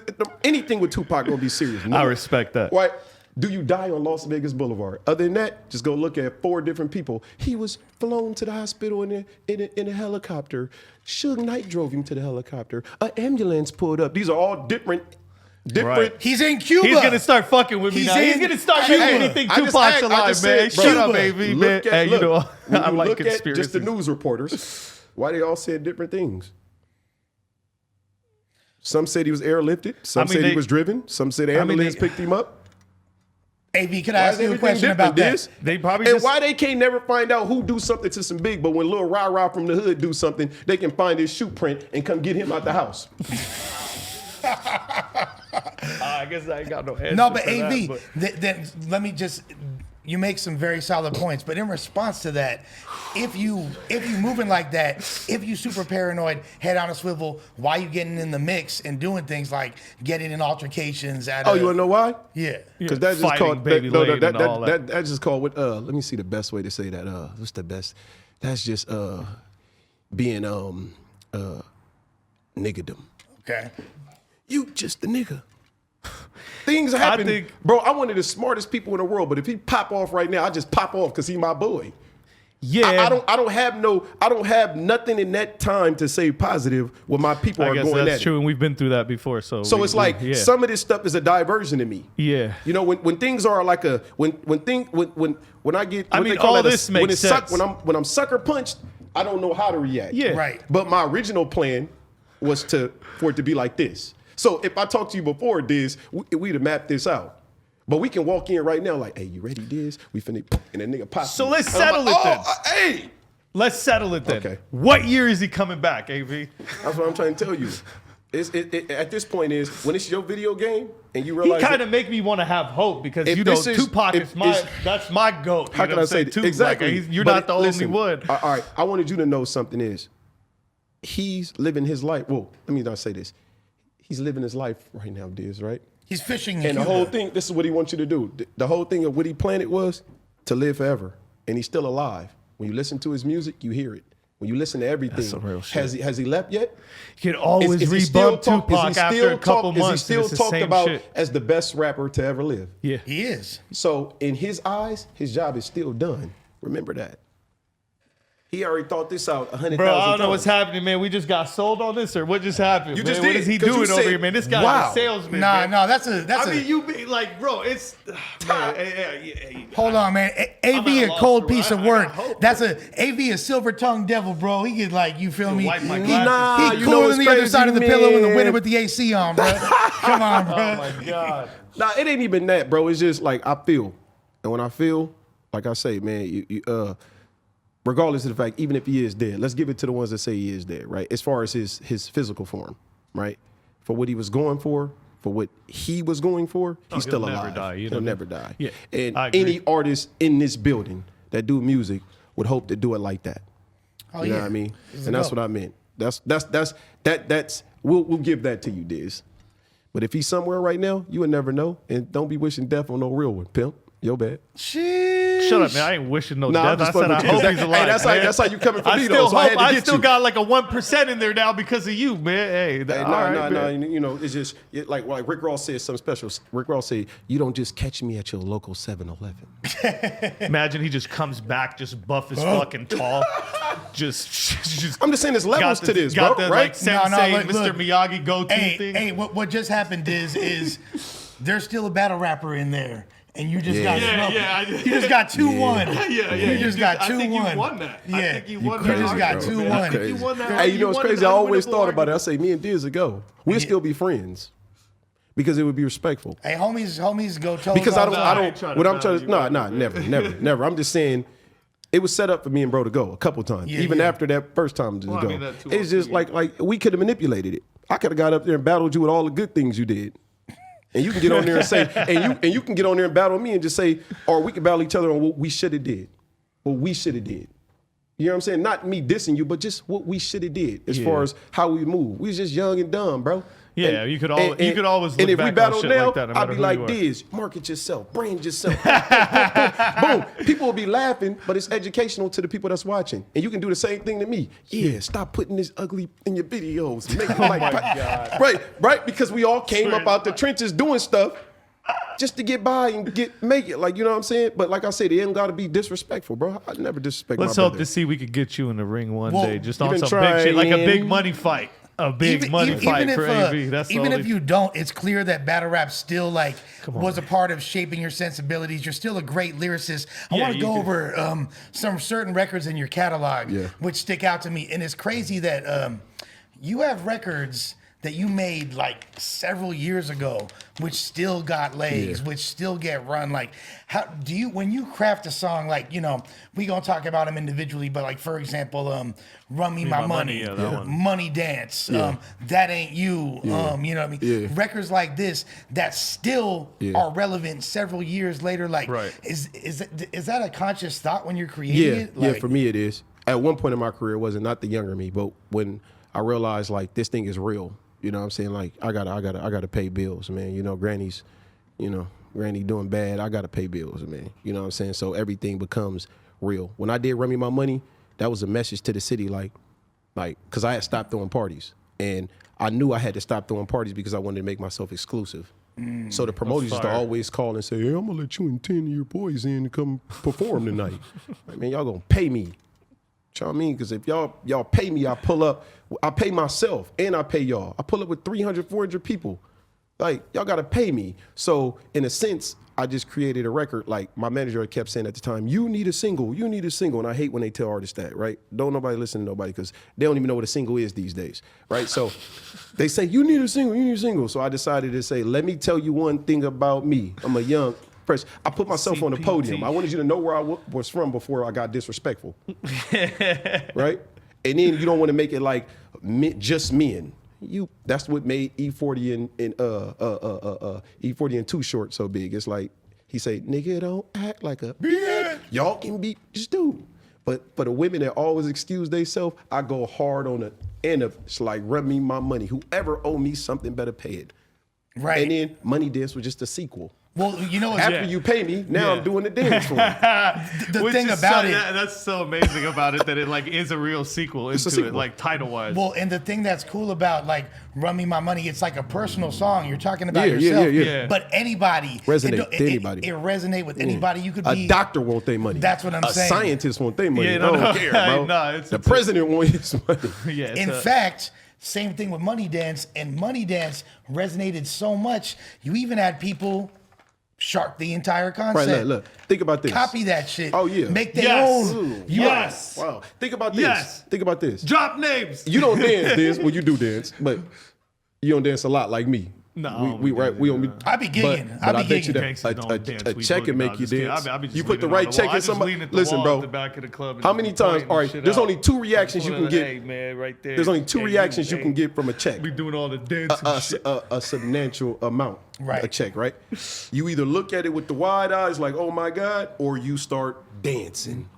anything with Tupac gonna be serious. I respect that. Right? Do you die on Las Vegas Boulevard? Other than that, just go look at 4 different people. He was flown to the hospital in a helicopter. Suge Knight drove him to the helicopter. An ambulance pulled up. These are all different. Right. He's in Cuba. He's gonna start fucking with me He's now. He's in gonna start Cuba. doing anything I just- Tupac's I alive, just man. said, Shut bro, up, baby, man. Look at, Hey, you know, when I you like look at conspiracies. just the news reporters, why they all said different things. Some said he was airlifted. Some said he was driven. Some said the ambulance picked him up. AV, can I Why ask is you a everything question different, about that? Diz? They probably And just why they can't never find out who do something to some big, but when Lil Rah Rah from the hood do something, they can find his shoe print and come get him out the house. I guess I ain't got no answer. No, but for AV, that, then let me just you make some very solid points, but in response to that, if you moving like that, if you super paranoid, head on a swivel, why you getting in the mix and doing things like getting in altercations at you wanna know why? Yeah. Because that's just Fighting called baby Layden and all that. that's just called what let me see the best way to say that. What's the best? That's just being niggerdom. Okay. You just a nigga. Things happen. Bro, I'm one of the smartest people in the world, but if he pop off right now, I just pop off because he my boy. Yeah. I don't have nothing in that time to say positive when my people are I guess going that's at true, it. and we've been through that before. So It's like some of this stuff is a diversion to me. Yeah. You know, when things are like when I get I what mean, they call all it, this makes sense. when I'm sucker punched, I don't know how to react. Yeah. Right. But my original plan was for it to be like this. So if I talked to you before, Diz, we'd have mapped this out. But we can walk in right now like, hey, you ready, Diz? We finna, and that nigga pop. So me. let's And I'm settle like, it then. Hey, Let's settle it then. Okay. What year is he coming back, AV? that's what I'm trying to tell you. At this point is when it's your video game and you He realize kind of make me want to have hope because If you know this is- Tupac if is my it's- that's my goat. how You know can what I I'm say saying, that? too? Exactly. Like, you're But not the listen, only one. All right, I wanted you to know something is he's living his life. Well, let me not say this. He's living his life right now, Diz, right? He's fishing in And the Cuba. whole thing, this is what he wants you to do. The whole thing of what he planned was to live forever. And he's still alive. When you listen to his music, you hear it. When you listen to everything, some real shit. has he left yet? You can always Is he still rebut talk- Tupac is he after still a couple talk- months. Is he and still it's the talked same about shit. as the best rapper to ever live? Yeah. He is. So in his eyes, his job is still done. Remember that. He already thought this out 100,000 Bro, I don't know times. what's happening, man. We just got sold on this, or what just happened? You man? just What did, is he 'cause you doing over said, here, man? This guy's wow. a salesman. Nah, man. no, that's I a. mean, you be like, bro, it's man, Hold on, man. AV I'm at a a loss cold for- piece of I got work. hope, That's AV a silver tongued devil, bro. He could like, you feel me? wipe my He, glasses. Nah, he you cooler know than what's the other crazy, side of the pillow in the man? winter with the AC on, bro. Come on, bro. Oh my god. Nah, it ain't even that, bro. It's just like I feel. And when I feel, like I say, man, regardless of the fact, even if he is dead, let's give it to the ones that say he is dead, right? As far as his physical form, right? For what he was going for what he was going for, he's still he'll never alive. die, you He'll know? never die. Yeah, And I agree. any artist in this building that do music would hope to do it like that. Oh, You know yeah. what I mean? He's And a that's goat. what I meant. That's we'll give that to you, Diz. But if he's somewhere right now, you would never know. And don't be wishing death on no real one, pimp. Yo bad. Sheesh. Shut up, man. I ain't wishing no Nah, I'm death. just I said I fucking with hope you. he's alive. Hey, man. that's how you coming for I me, still though, so I had hope. to I get still you. got like a 1% in there now because of you, man. Hey, Hey, all right, man. you know, it's just like Rick Ross said something special. Rick Ross said, "You don't just catch me at your local 7-Eleven." Imagine he just comes back, just buff as fucking tall, just. I'm just saying there's levels got to this, got bro. the, Right? Like Sensei, look, Mr. look. Miyagi go-to thing. Hey, what just happened is there's still a battle rapper in there. And you just got Yeah, smoked. yeah, You just got 2-1. Yeah, You just got 2-1. I think you won that. Yeah. I think you won You that. just got argument, 2-1. man. I think you won that. Hey, you know what's won crazy? the I always unwinnable thought about it. I argument. say, me and Diz ago, we'd still be friends because it would be respectful. Hey, homies go toes Because I all don't, the I time. ain't trying don't. to What I'm battle trying to, you, never. I'm just saying, it was set up for me and bro to go a couple times, Yeah, even yeah. after that first time to Well, I go. mean, that too, It's just like we could have manipulated it. I could have got up there and battled you with all the good things you did. And you can get on there and say, and you can get on there and battle me and just say, or we can battle each other on what we should have did. What we should have did. You know what I'm saying? Not me dissing you, but just what we should have did as far as how we move. We was just young and dumb, bro. Yeah, you could always look and if back we on battle shit now, like that, no I'd matter be who like, you are. Diz, market yourself, brand yourself. Boom. People will be laughing, but it's educational to the people that's watching. And you can do the same thing to me. Yeah, stop putting this ugly in your videos. Make it like, right? Because we all came up out the trenches doing stuff just to get by and make it. Like, you know what I'm saying? But like I said, it ain't got to be disrespectful, bro. I never disrespect Let's my hope brother. to see we could get you in the ring one Well, day, just you on been some big shit, like a big trying. money fight. A big money fight for AV. That's the even only if you don't, it's clear that battle rap still like on, was a part of shaping your sensibilities. You're still a great lyricist. I Yeah, want to you go can- over some certain records in your catalog, Yeah. which stick out to me. And it's crazy that you have records that you made like several years ago, which still got legs, which still get run. Like, how do you, when you craft a song, like, you know, we gonna talk about them individually, but like, for example, Run Me My Money, yeah, that one. Money Dance, That Ain't You, you know what I mean? Yeah. Records like this that still are relevant several years later. Like, Right. is that a conscious thought when you're creating it? Yeah, Like, for me it is. At one point in my career, it wasn't not the younger me, but when I realized like this thing is real, you know what I'm saying? Like I gotta pay bills, man. You know, Granny doing bad, I gotta pay bills, man. You know what I'm saying? So everything becomes real. When I did Run Me My Money, that was a message to the city, like, cause I had stopped throwing parties. And I knew I had to stop throwing parties because I wanted to make myself exclusive. So the promoters used to always call and say, hey, I'm gonna let you and 10 of your boys in to come perform tonight. Like, man, y'all gonna pay me. You know what I mean? Because if y'all pay me, I pull up, I pay myself and I pay y'all. I pull up with 300, 400 people. Like, y'all gotta pay me. So in a sense, I just created a record. Like my manager kept saying at the time, you need a single. And I hate when they tell artists that, right? Don't nobody listen to nobody because they don't even know what a single is these days, right? So they say, you need a single. So I decided to say, let me tell you one thing about me. I'm a young person. I put myself on the podium. I wanted you to know where I was from before I got disrespectful, right? And then you don't want to make it like just men. That's what made E40 and E40 and Too Short so big. It's like he say, nigga, don't act like a bitch. Y'all can be just do. But for the women that always excuse themselves, I go hard on it. And it's like, run me my money. Whoever owe me something better pay it. right. And then Money Dance was just a sequel. Well, you know what's After you pay me, now I'm doing the dance for you. the thing about it. That's so amazing about it that it like is a real sequel into sequel. it, like title wise. Well, and the thing that's cool about like Run Me My Money, it's like a personal song. You're talking about Yeah, yourself. yeah. But anybody. Resonate to anybody. It resonate with anybody. You could be. A doctor want their money. That's what I'm a saying. A scientist want their money. Yeah, I no, don't no. care, bro. No, the president want his money. yeah, In fact, same thing with Money Dance. And Money Dance resonated so much. You even had people shark the entire concept. Right, look. Think about this. Copy that shit. Oh, yeah. Make their Yes. own. Yes. Wow. Think about this. Yes. Think about this. Drop names. You don't dance. Well, you do dance, but you don't dance a lot like me. No, we don't be. I be gigging. But I I be bet you gigging. that a check can make you dance. I be just You put the leaning on right the check wall. in I just somebody. lean at the Listen, wall bro. at the back of the club and How just many be times? pointing All right. shit There's out. only two reactions you can Pulling an A, get. man, right there. There's only two And reactions you can get from a check. Be doing all the dancing shit. A substantial amount, Right. a check, right? You either look at it with the wide eyes, like, oh my God, or you start dancing.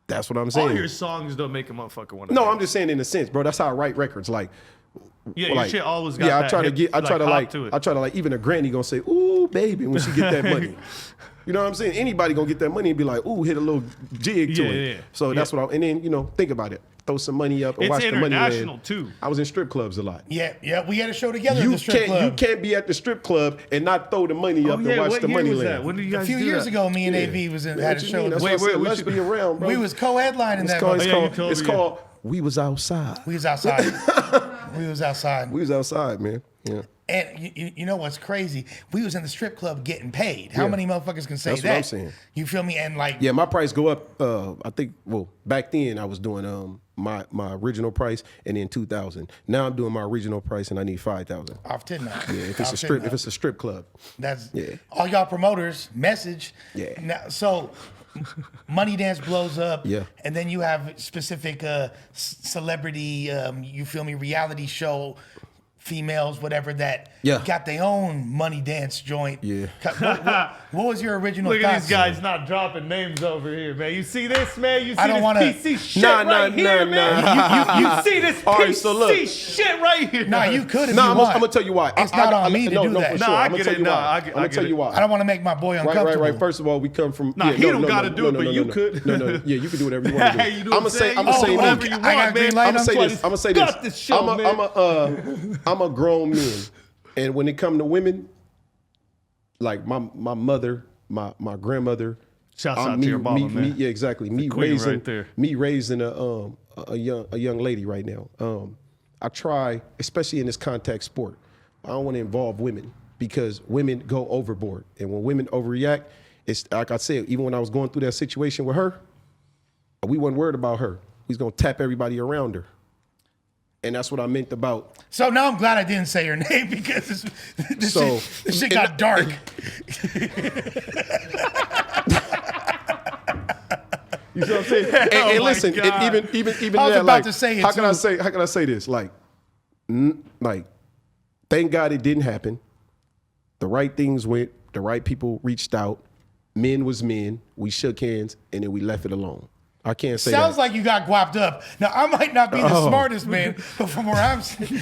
That's what I'm saying. All your songs don't make a motherfucker want to. No, I'm just saying in a sense, bro. That's how I write records. Like, Yeah, your like, shit always got yeah. that I try to hip, get. I try to hop like. to it. I try to like. Even a granny gonna say, "Ooh, baby," when she get that money. You know what I'm saying? Anybody gonna get that money and be like, "Ooh, hit a little jig to Yeah, it." yeah. So that's what I. And then think about it. Throw some money up and It's watch the money international, land. too. I was in strip clubs a lot. Yeah. We had a show together at You the strip club. you can't be at the strip club and not throw the money up and watch what the year money was land. that? When did you guys A few do years that? ago, me and Yeah. AV was in, Yeah, had what a you show. mean? That's Wait, why I said, what let's you- be around, bro. We was co-headlining It's that. called. motherfucker. It's yeah, you called. told It's me, called. We was outside. We was outside. We was outside. We was outside, man. Yeah. And you know what's crazy? We was in the strip club getting paid. How Yeah. many motherfuckers can say That's that? what I'm saying. You feel me? And like, Yeah, my price go up. I think. Well, back then I was doing my original price and then 2,000. Now I'm doing my original price and I need 5,000. off 10 now. Yeah, if it's a strip, if it's a strip club. That's Yeah. all y'all promoters message. Yeah. Now, so Money Dance blows up. Yeah. And then you have specific celebrity, you feel me, reality show females, whatever that Yeah. got their own Money Dance joint. Yeah. What was your original Look at thoughts? these guys not dropping names over here, man. You see this, man? You see I don't this wanna- PC shit Nah, right nah, here, nah, man? nah. You see this All right, PC so look. shit right here? Nah, you could if No, you I'm want. gonna tell you why. It's not on me to do that. For Nah, sure. I I'm gonna get tell it. you Nah, why. I I'm get gonna tell it. you why. I don't want to make my boy uncomfortable. Right. First of all, we come from. Nah, he don't gotta do it, but you no. could. No. Yeah, you can do whatever you want to do. You know what I'm saying? I'm gonna say whatever this. you I got want, green man. light. I'm gonna say this. I'm gonna say Got this. this show, man. I'm a grown man, and when it come to women, like my mother, my grandmother. Shouts out to your mama, man. Yeah, exactly. Me queen raising right there. me raising a young lady right now. I try, especially in this contact sport. I don't want to involve women because women go overboard, and when women overreact, it's like I said. Even when I was going through that situation with her, we weren't worried about her. We was gonna tap everybody around her. And that's what I meant about. So now I'm glad I didn't say your name because this shit got dark. You know what I'm saying? And listen, even I was that, about like, to say it how can too. I say this? Like, thank God it didn't happen. The right things went. The right people reached out. Men was men. We shook hands, and then we left it alone. I can't say Sounds that. like you got guapped up. Now, I might not be the smartest man, but from where I'm sitting,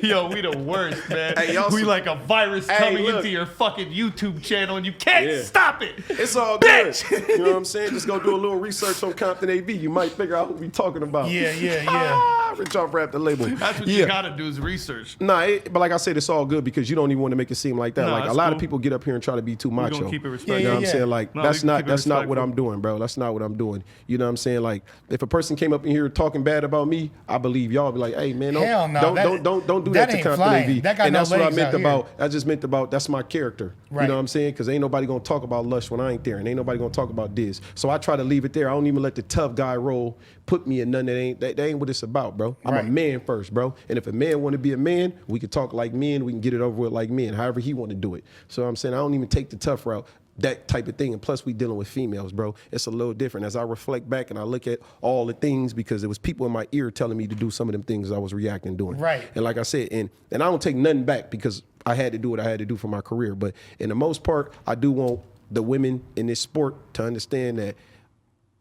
Yo, we the worst, man. Hey, y'all we some- like a virus Hey, coming look. into your fucking YouTube channel and you can't Yeah. stop it. It's all good. You know what I'm saying? Just go do a little research on Compton AV. You might figure out who we talking about. yeah. Rich off rap the label. That's what Yeah. you gotta do is research. Nah, but like I said, it's all good because you don't even want to make it seem like that. No, like a that's lot of cool. people get up here and try to be too macho. gonna keep it respectful. You know what Yeah. I'm saying? Like No, that's we not keep it that's not what respectful. I'm doing, bro. That's not what I'm doing. You know what I'm saying? Like if a person came up in here talking bad about me, I believe y'all be like, hey man, Hell no, don't do that that to ain't Compton flying. AV. That got and no that's what I legs meant out here. about. I just meant about that's my character. Right. You know what I'm saying? Because ain't nobody gonna talk about Lush when I ain't there, and ain't nobody gonna talk about this. So I try to leave it there. I don't even let the tough guy role put me in nothing that ain't what it's about, bro. I'm Right. a man first, bro. And if a man want to be a man, we can talk like men. We can get it over with like men, however he want to do it. So I'm saying I don't even take the tough route, that type of thing. And plus we dealing with females, bro. It's a little different. As I reflect back and I look at all the things, because there was people in my ear telling me to do some of them things I was reacting doing. Right. And like I said, and I don't take nothing back because I had to do what I had to do for my career. But in the most part, I do want the women in this sport to understand that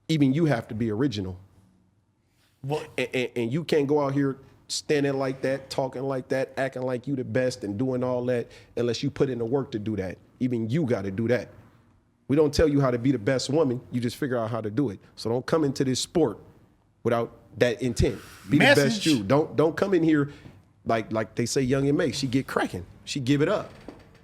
even you have to be original. Well, And you can't go out here standing like that, talking like that, acting like you the best and doing all that unless you put in the work to do that. Even you got to do that. We don't tell you how to be the best woman. You just figure out how to do it. So don't come into this sport without that intent. Be the best Message. you. Don't come in here like they say Young and May. She get cracking. She give it up.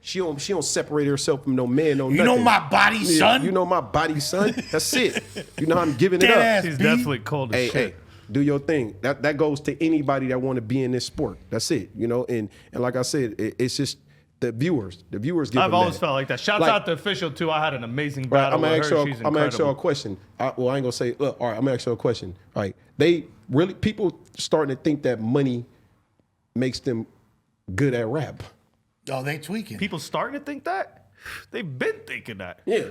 She don't separate herself from no man, no you nothing. know my body, Yeah, son. You know my body, son. That's it. You know I'm giving it Dead up. ass. He's B. definitely cold as Hey, shit. hey, do your thing. That goes to anybody that want to be in this sport. That's it. You know, and like I said, it's just the viewers. The viewers give I've them always that. felt like that. Shouts Like- out to Official too. I had an amazing Right, battle I'm gonna with ask her. y'all. She's I'm gonna ask y'all a incredible. question. I ain't gonna say. Look, all right. I'm gonna ask y'all a question. All right, they really people starting to think that money makes them good at rap. Oh, they tweaking. People starting to think that? They've been thinking that. Yeah,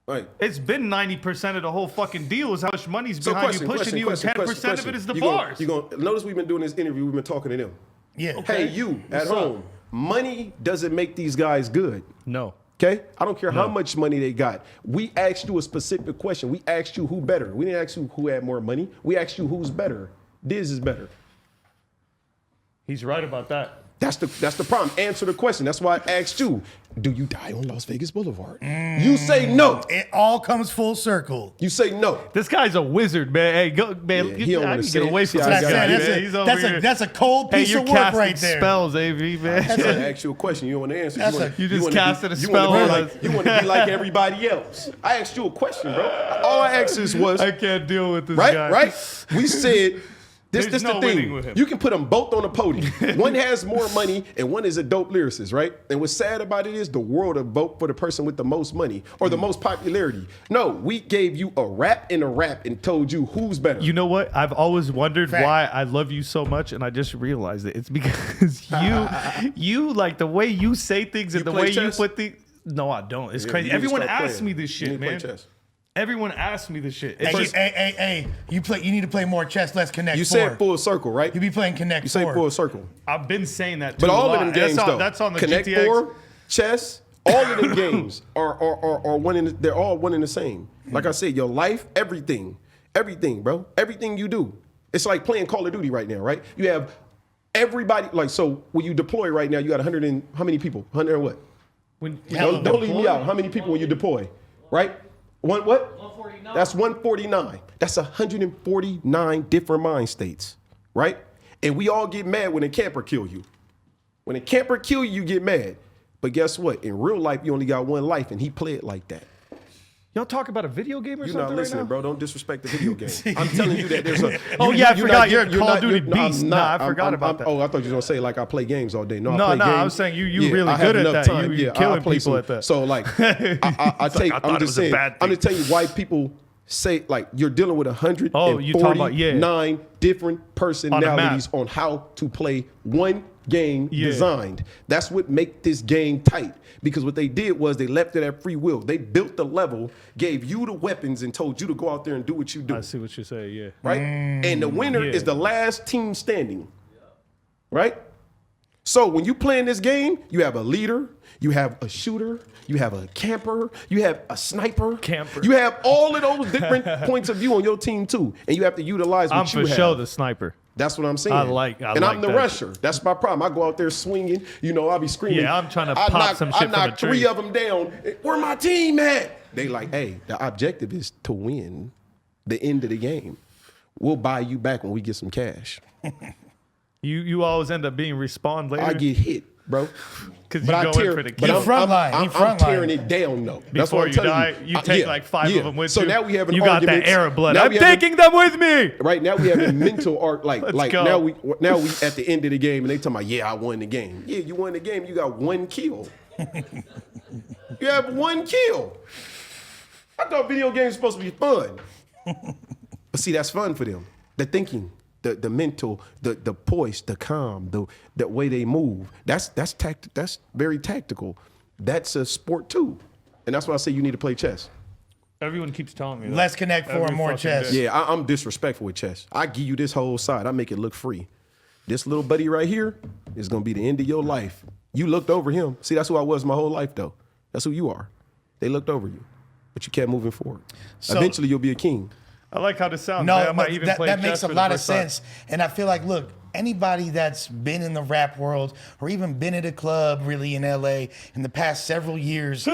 right. It's been 90% of the whole fucking deal is how much money's behind you pushing you, and 10% of it is the bars. You gonna notice we've been doing this interview. We've been talking to them. Yeah. Hey, you at What's up? home. Money doesn't make these guys good. No. Okay? I don't care how much money they got. We asked you a specific question. We asked you who better. We didn't ask you who had more money. We asked you who's better. Diz is better. He's right about that. That's the problem. Answer the question. That's why I asked you, do you die on Las Vegas Boulevard? You say no. It all comes full circle. You say no. This guy's a wizard, man. Hey, go, man. Yeah, he don't I wanna need to say get it. away See, from I this got guy, it. man. He's over That's here. a cold Hey, piece you're of work casting right there. spells, AV, man. I asked you a question. You don't want to answer. That's wanna- a- You just wanna casted a you wanna spell be on like, us. you want to be like everybody else. I asked you a question, bro. All I asked was, I can't deal with this right, guy. right? We said, this There's the no winning with thing. him. You can put them both on the podium. One has more money and one is a dope lyricist, right? And what's sad about it is the world will vote for the person with the most money or the most popularity. No, we gave you a rap and told you who's better. You know what? I've always wondered Fact. why I love you so much, and I just realized it. It's because you like the way you say things and You the play way you chess? put things. No, I don't. It's Yeah, crazy. you need to Everyone start asks playing. me this You shit, need to play man. chess. Everyone asks me this shit. It's just, Hey, you need to play more chess, less Connect You 4. said full circle, right? You be playing Connect You say 4. full circle. I've been saying that. But too a all lot. of them games, that's though, on the Connect GTX. 4, chess, all of them games are one in. They're all one and the same. Like I said, your life, everything, bro, everything you do. It's like playing Call of Duty right now, right? You have everybody. Like so, when you deploy right now, you got 100 and how many people? 100 and what? When, Hell, Don't leave me out. How many people when you deploy? Right? What? 149. That's 149. That's 149 different mind states, right? And we all get mad when a camper kill you. When a camper kill you, you get mad. But guess what? In real life, you only got one life, and he played like that. y'all talk about a video game or You're something not listening, right now? bro. Don't disrespect the video game. I'm telling you that there's a. Oh, yeah, I forgot you're a Call of Duty no, I'm beast. not. Nah, I forgot about that. Oh, I thought you were gonna say like I play games all day. No, No, I play no, games. I was saying you really I have good at enough that. time. You Yeah, killing I play people at that. So like, I like, take. I thought I'm it just was a saying. bad I'm thing. just telling you why people say like you're dealing with you talking about, 149 different personalities on how to play one game designed. That's what make this game tight. Because what they did was they left it at free will. They built the level, gave you the weapons, and told you to go out there and do what you do. I see what you say, yeah. Right? And the winner is the last team standing. Right? So when you play in this game, you have a leader, you have a shooter, you have a camper, you have a sniper. You have all of those different points of view on your team too. And you have to utilize what you have. I'm for sure the sniper. That's what I'm saying. I like I'm the rusher. That's my problem. I go out there swinging. You know, I'll be screaming. Yeah, I'm trying to pop some shit from the tree. I knock 3 of them down. Where my team at? They like, hey, the objective is to win the end of the game. We'll buy you back when we get some cash. You always end up being respawned later. I get hit, bro. Because you go in for the kill. I'm tearing it down, though. That's Before what I'm you telling die, you take like 5 of them with you. So now we have an You got argument. that Arab blood. Now I'm taking them with me. Right now we have a mental art. Like go. now we at the end of the game and they talking about, yeah, I won the game. Yeah, you won the game. You got 1 kill. You have 1 kill. I thought video games supposed to be fun. But see, that's fun for them. The thinking. The mental, the poise, the calm, the way they move. That's very tactical. That's a sport too. And that's why I say you need to play chess. Everyone keeps telling me that. Let's connect for more chess. Yeah, I'm disrespectful with chess. I give you this whole side. I make it look free. This little buddy right here is going to be the end of your life. You looked over him. See, that's who I was my whole life, though. That's who you are. They looked over you, but you kept moving forward. So, eventually, you'll be a king. I like how this sounds. No, I might even play that chess makes a for the lot of first time. sense. And I feel like, look, anybody that's been in the rap world or even been at a club really in LA in the past several years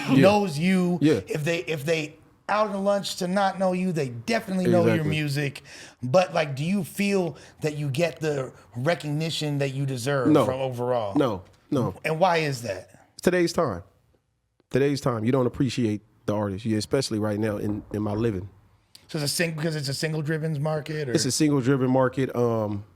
knows you. Yeah. If they out in lunch to not know you, they definitely know your music. But like, do you feel that you get the recognition that you deserve from overall? No. And why is that? Today's time. You don't appreciate the artist, especially right now in my living. So because it's a single driven market? Or? It's a single driven market.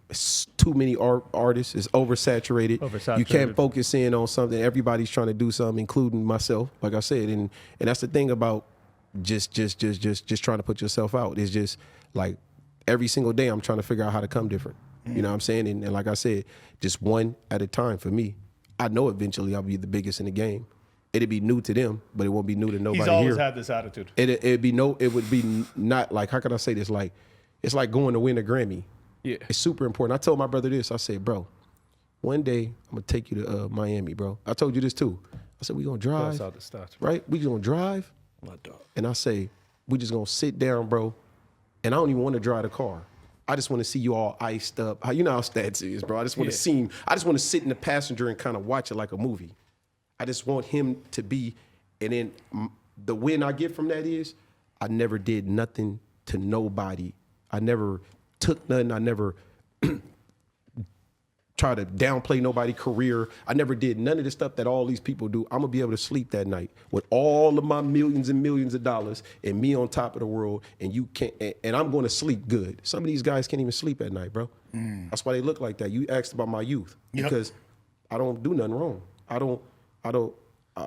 It's too many artists. It's oversaturated. You can't focus in on something. Everybody's trying to do something, including myself, like I said. And that's the thing about just trying to put yourself out. It's just like every single day I'm trying to figure out how to come different. You know what I'm saying? And like I said, just one at a time for me. I know eventually I'll be the biggest in the game. It'd be new to them, but it won't be new to nobody here. He's always had this attitude. It would be not like, how can I say this? Like, it's like going to win a Grammy. Yeah. It's super important. I told my brother this. I said, bro, one day I'm gonna take you to Miami, bro. I told you this too. I said, we gonna drive. That's how this starts, right? We gonna drive. My dog. And I say, we just gonna sit down, bro. And I don't even want to drive the car. I just want to see you all iced up. You know how Stats is, bro. I just want to see him. I just want to sit in the passenger and kind of watch it like a movie. I just want him to be, and then the win I get from that is I never did nothing to nobody. I never took nothing. I never tried to downplay nobody's career. I never did none of the stuff that all these people do. I'm going to be able to sleep that night with all of my millions and millions of dollars and me on top of the world, and you can't, and I'm going to sleep good. Some of these guys can't even sleep at night, bro. That's why they look like that. You asked about my youth because I don't do nothing wrong.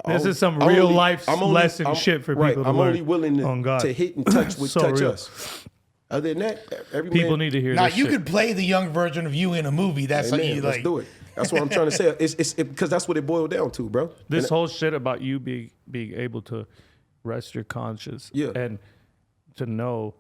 This is some real life lesson shit for people to I'm learn. only willing to hit and touch us. Other than that, people need to hear now, this you shit. could play the young version of you in a movie. That's how you like. Let's do it. That's what I'm trying to say. It's because that's what it boiled down to, bro. This whole shit about you being able to rest your conscience and to know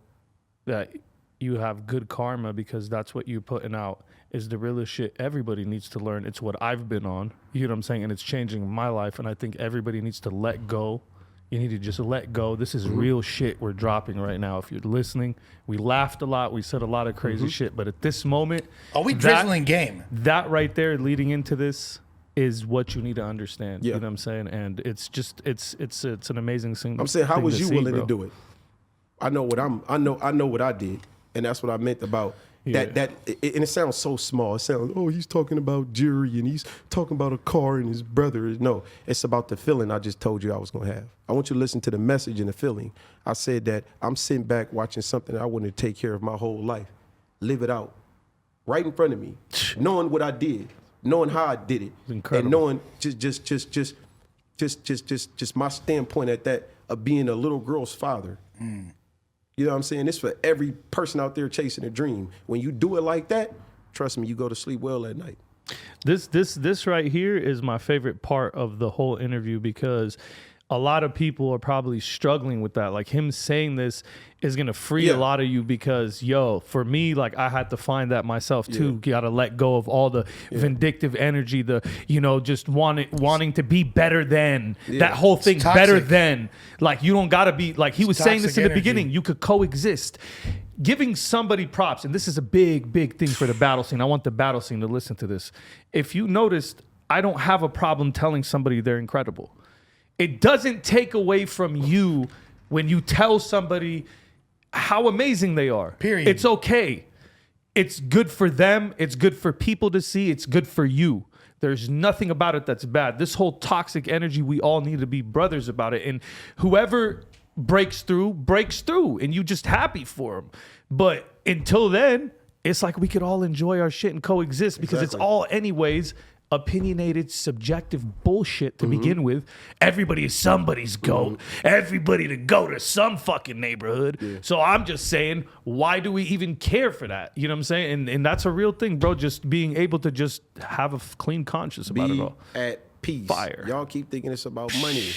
that you have good karma because that's what you're putting out is the realest shit everybody needs to learn. It's what I've been on. You know what I'm saying? And it's changing my life. And I think everybody needs to let go. You need to just let go. This is real shit we're dropping right now. If you're listening, we laughed a lot. We said a lot of crazy shit. But at this moment, we drizzling game. That right there leading into this is what you need to understand. Yeah. You know what I'm saying? And it's just it's an amazing thing. I'm saying, how was you willing to do it? I know what I know what I did. And that's what I meant about and it sounds so small. It sounds, he's talking about jury and he's talking about a car and his brother. No, it's about the feeling I just told you I was going to have. I want you to listen to the message and the feeling. I said that I'm sitting back watching something that I wanted to take care of my whole life. Live it out. Right in front of me. Knowing what I did. Knowing how I did it. Incredible. And knowing just my standpoint at that of being a little girl's father. You know what I'm saying? It's for every person out there chasing a dream. When you do it like that, trust me, you go to sleep well at night. This right here is my favorite part of the whole interview because a lot of people are probably struggling with that. Like him saying this is going to free a lot of you because, for me, like I had to find that myself too. You got to let go of all the vindictive energy, the, just wanting to be better than that whole thing, better than. Like you don't got to be, like he was saying this in the beginning, you could coexist. Giving somebody props, and this is a big, big thing for the battle scene. I want the battle scene to listen to this. If you noticed, I don't have a problem telling somebody they're incredible. It doesn't take away from you when you tell somebody how amazing they are. Period. It's okay. It's good for them. It's good for people to see. It's good for you. There's nothing about it that's bad. This whole toxic energy, we all need to be brothers about it. And whoever breaks through, and you just happy for them. But until then, it's like we could all enjoy our shit and coexist because it's all anyways opinionated, subjective bullshit to begin with. Everybody is somebody's goat. Everybody to go to some fucking neighborhood. So I'm just saying, why do we even care for that? You know what I'm saying? And that's a real thing, bro. Just being able to just have a clean conscience about it all. At peace. Fire. Y'all keep thinking it's about money.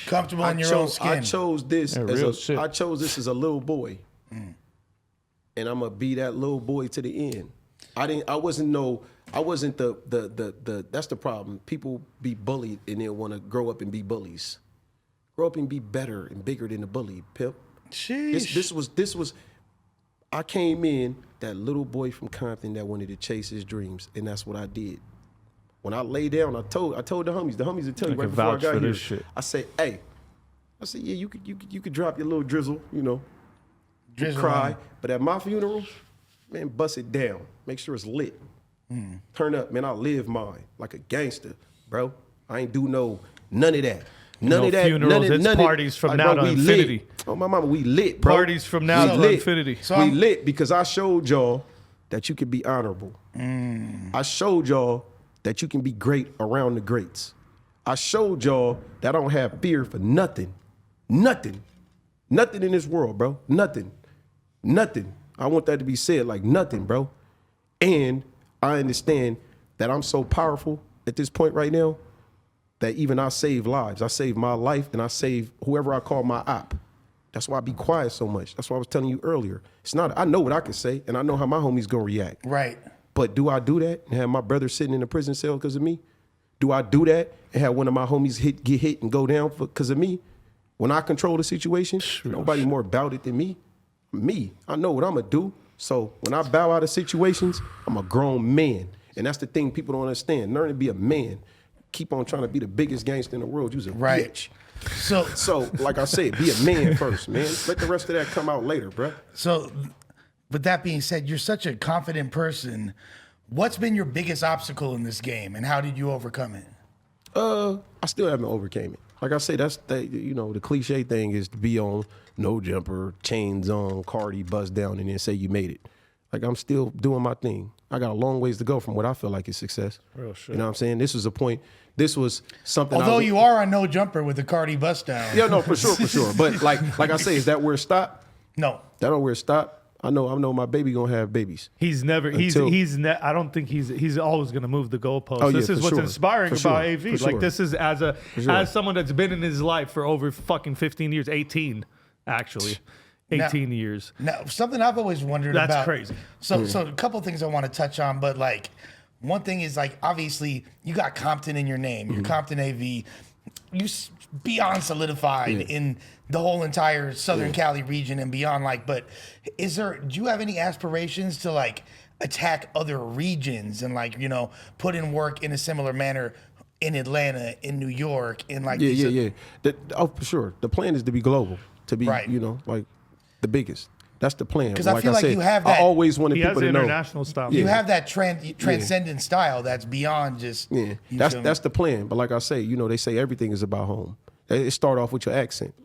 Comfortable in your own skin. I chose this as a little boy. And I'm gonna be that little boy to the end. I wasn't the that's the problem. People be bullied and they want to grow up and be bullies. Grow up and be better and bigger than the bully, Pip. Sheesh. This was I came in that little boy from Compton that wanted to chase his dreams, and that's what I did. When I lay down, I told the homies will tell you right before I got here. Shit. I said, yeah, you could drop your little drizzle, Drizzle cry, on. but at my funeral, man, bust it down. Make sure it's lit. Turn up, man. I live mine like a gangster, bro. I ain't do none of that. None of that. Funerals, it's parties from now to infinity. Lit. Oh, my mama, we lit, bro. Parties from now to infinity. So we lit because I showed y'all that you can be honorable. I showed y'all that you can be great around the greats. I showed y'all that I don't have fear for nothing. Nothing in this world, bro. Nothing. I want that to be said, like nothing, bro. And I understand that I'm so powerful at this point right now that even I save lives. I save my life and I save whoever I call my op. That's why I be quiet so much. That's why I was telling you earlier. I know what I can say and I know how my homies gonna react. Right. But do I do that and have my brother sitting in a prison cell because of me? Do I do that and have one of my homies get hit and go down because of me? When I control the situation, nobody more about it than me. I know what I'm gonna do. So when I bow out of situations, I'm a grown man. And that's the thing people don't understand. Learn to be a man. Keep on trying to be the biggest gangster in the world. You's a bitch. So like I said, be a man first, man. Let the rest of that come out later, bro. So with that being said, you're such a confident person. What's been your biggest obstacle in this game and how did you overcome it? I still haven't overcame it. Like I say, that's the cliche thing is to be on no jumper, chains on, Cardi bust down, and then say you made it. Like I'm still doing my thing. I got a long ways to go from what I feel like is success. Real shit. You know what I'm saying? This was a point. This was something. Although you are on no jumper with the Cardi bust down. Yeah, no, for sure. But like I say, is that where it stopped? No. That don't where it stopped. I know my baby gonna have babies. I don't think he's always gonna move the goalposts. Oh, This yeah, is for what's sure. inspiring For about sure. AV. For Like sure. this is as someone that's been in his life for over fucking 15 years, 18 actually. 18 years. Now, something I've always wondered That's about. crazy. So a couple things I want to touch on, but like one thing is like obviously you got Compton in your name. You're Compton AV. You beyond solidified in the whole entire Southern Cali region and beyond. Like, but do you have any aspirations to like attack other regions and like put in work in a similar manner in Atlanta, in New York, in like Yeah. For sure. The plan is to be global, to be Right. like the biggest. That's the plan. Because I feel like you have that. I always wanted He people has to the know. international style. You have that transcendent style that's beyond just. Yeah, you that's feel me? that's the plan. But like I say, they say everything is about home. It start off with your accent.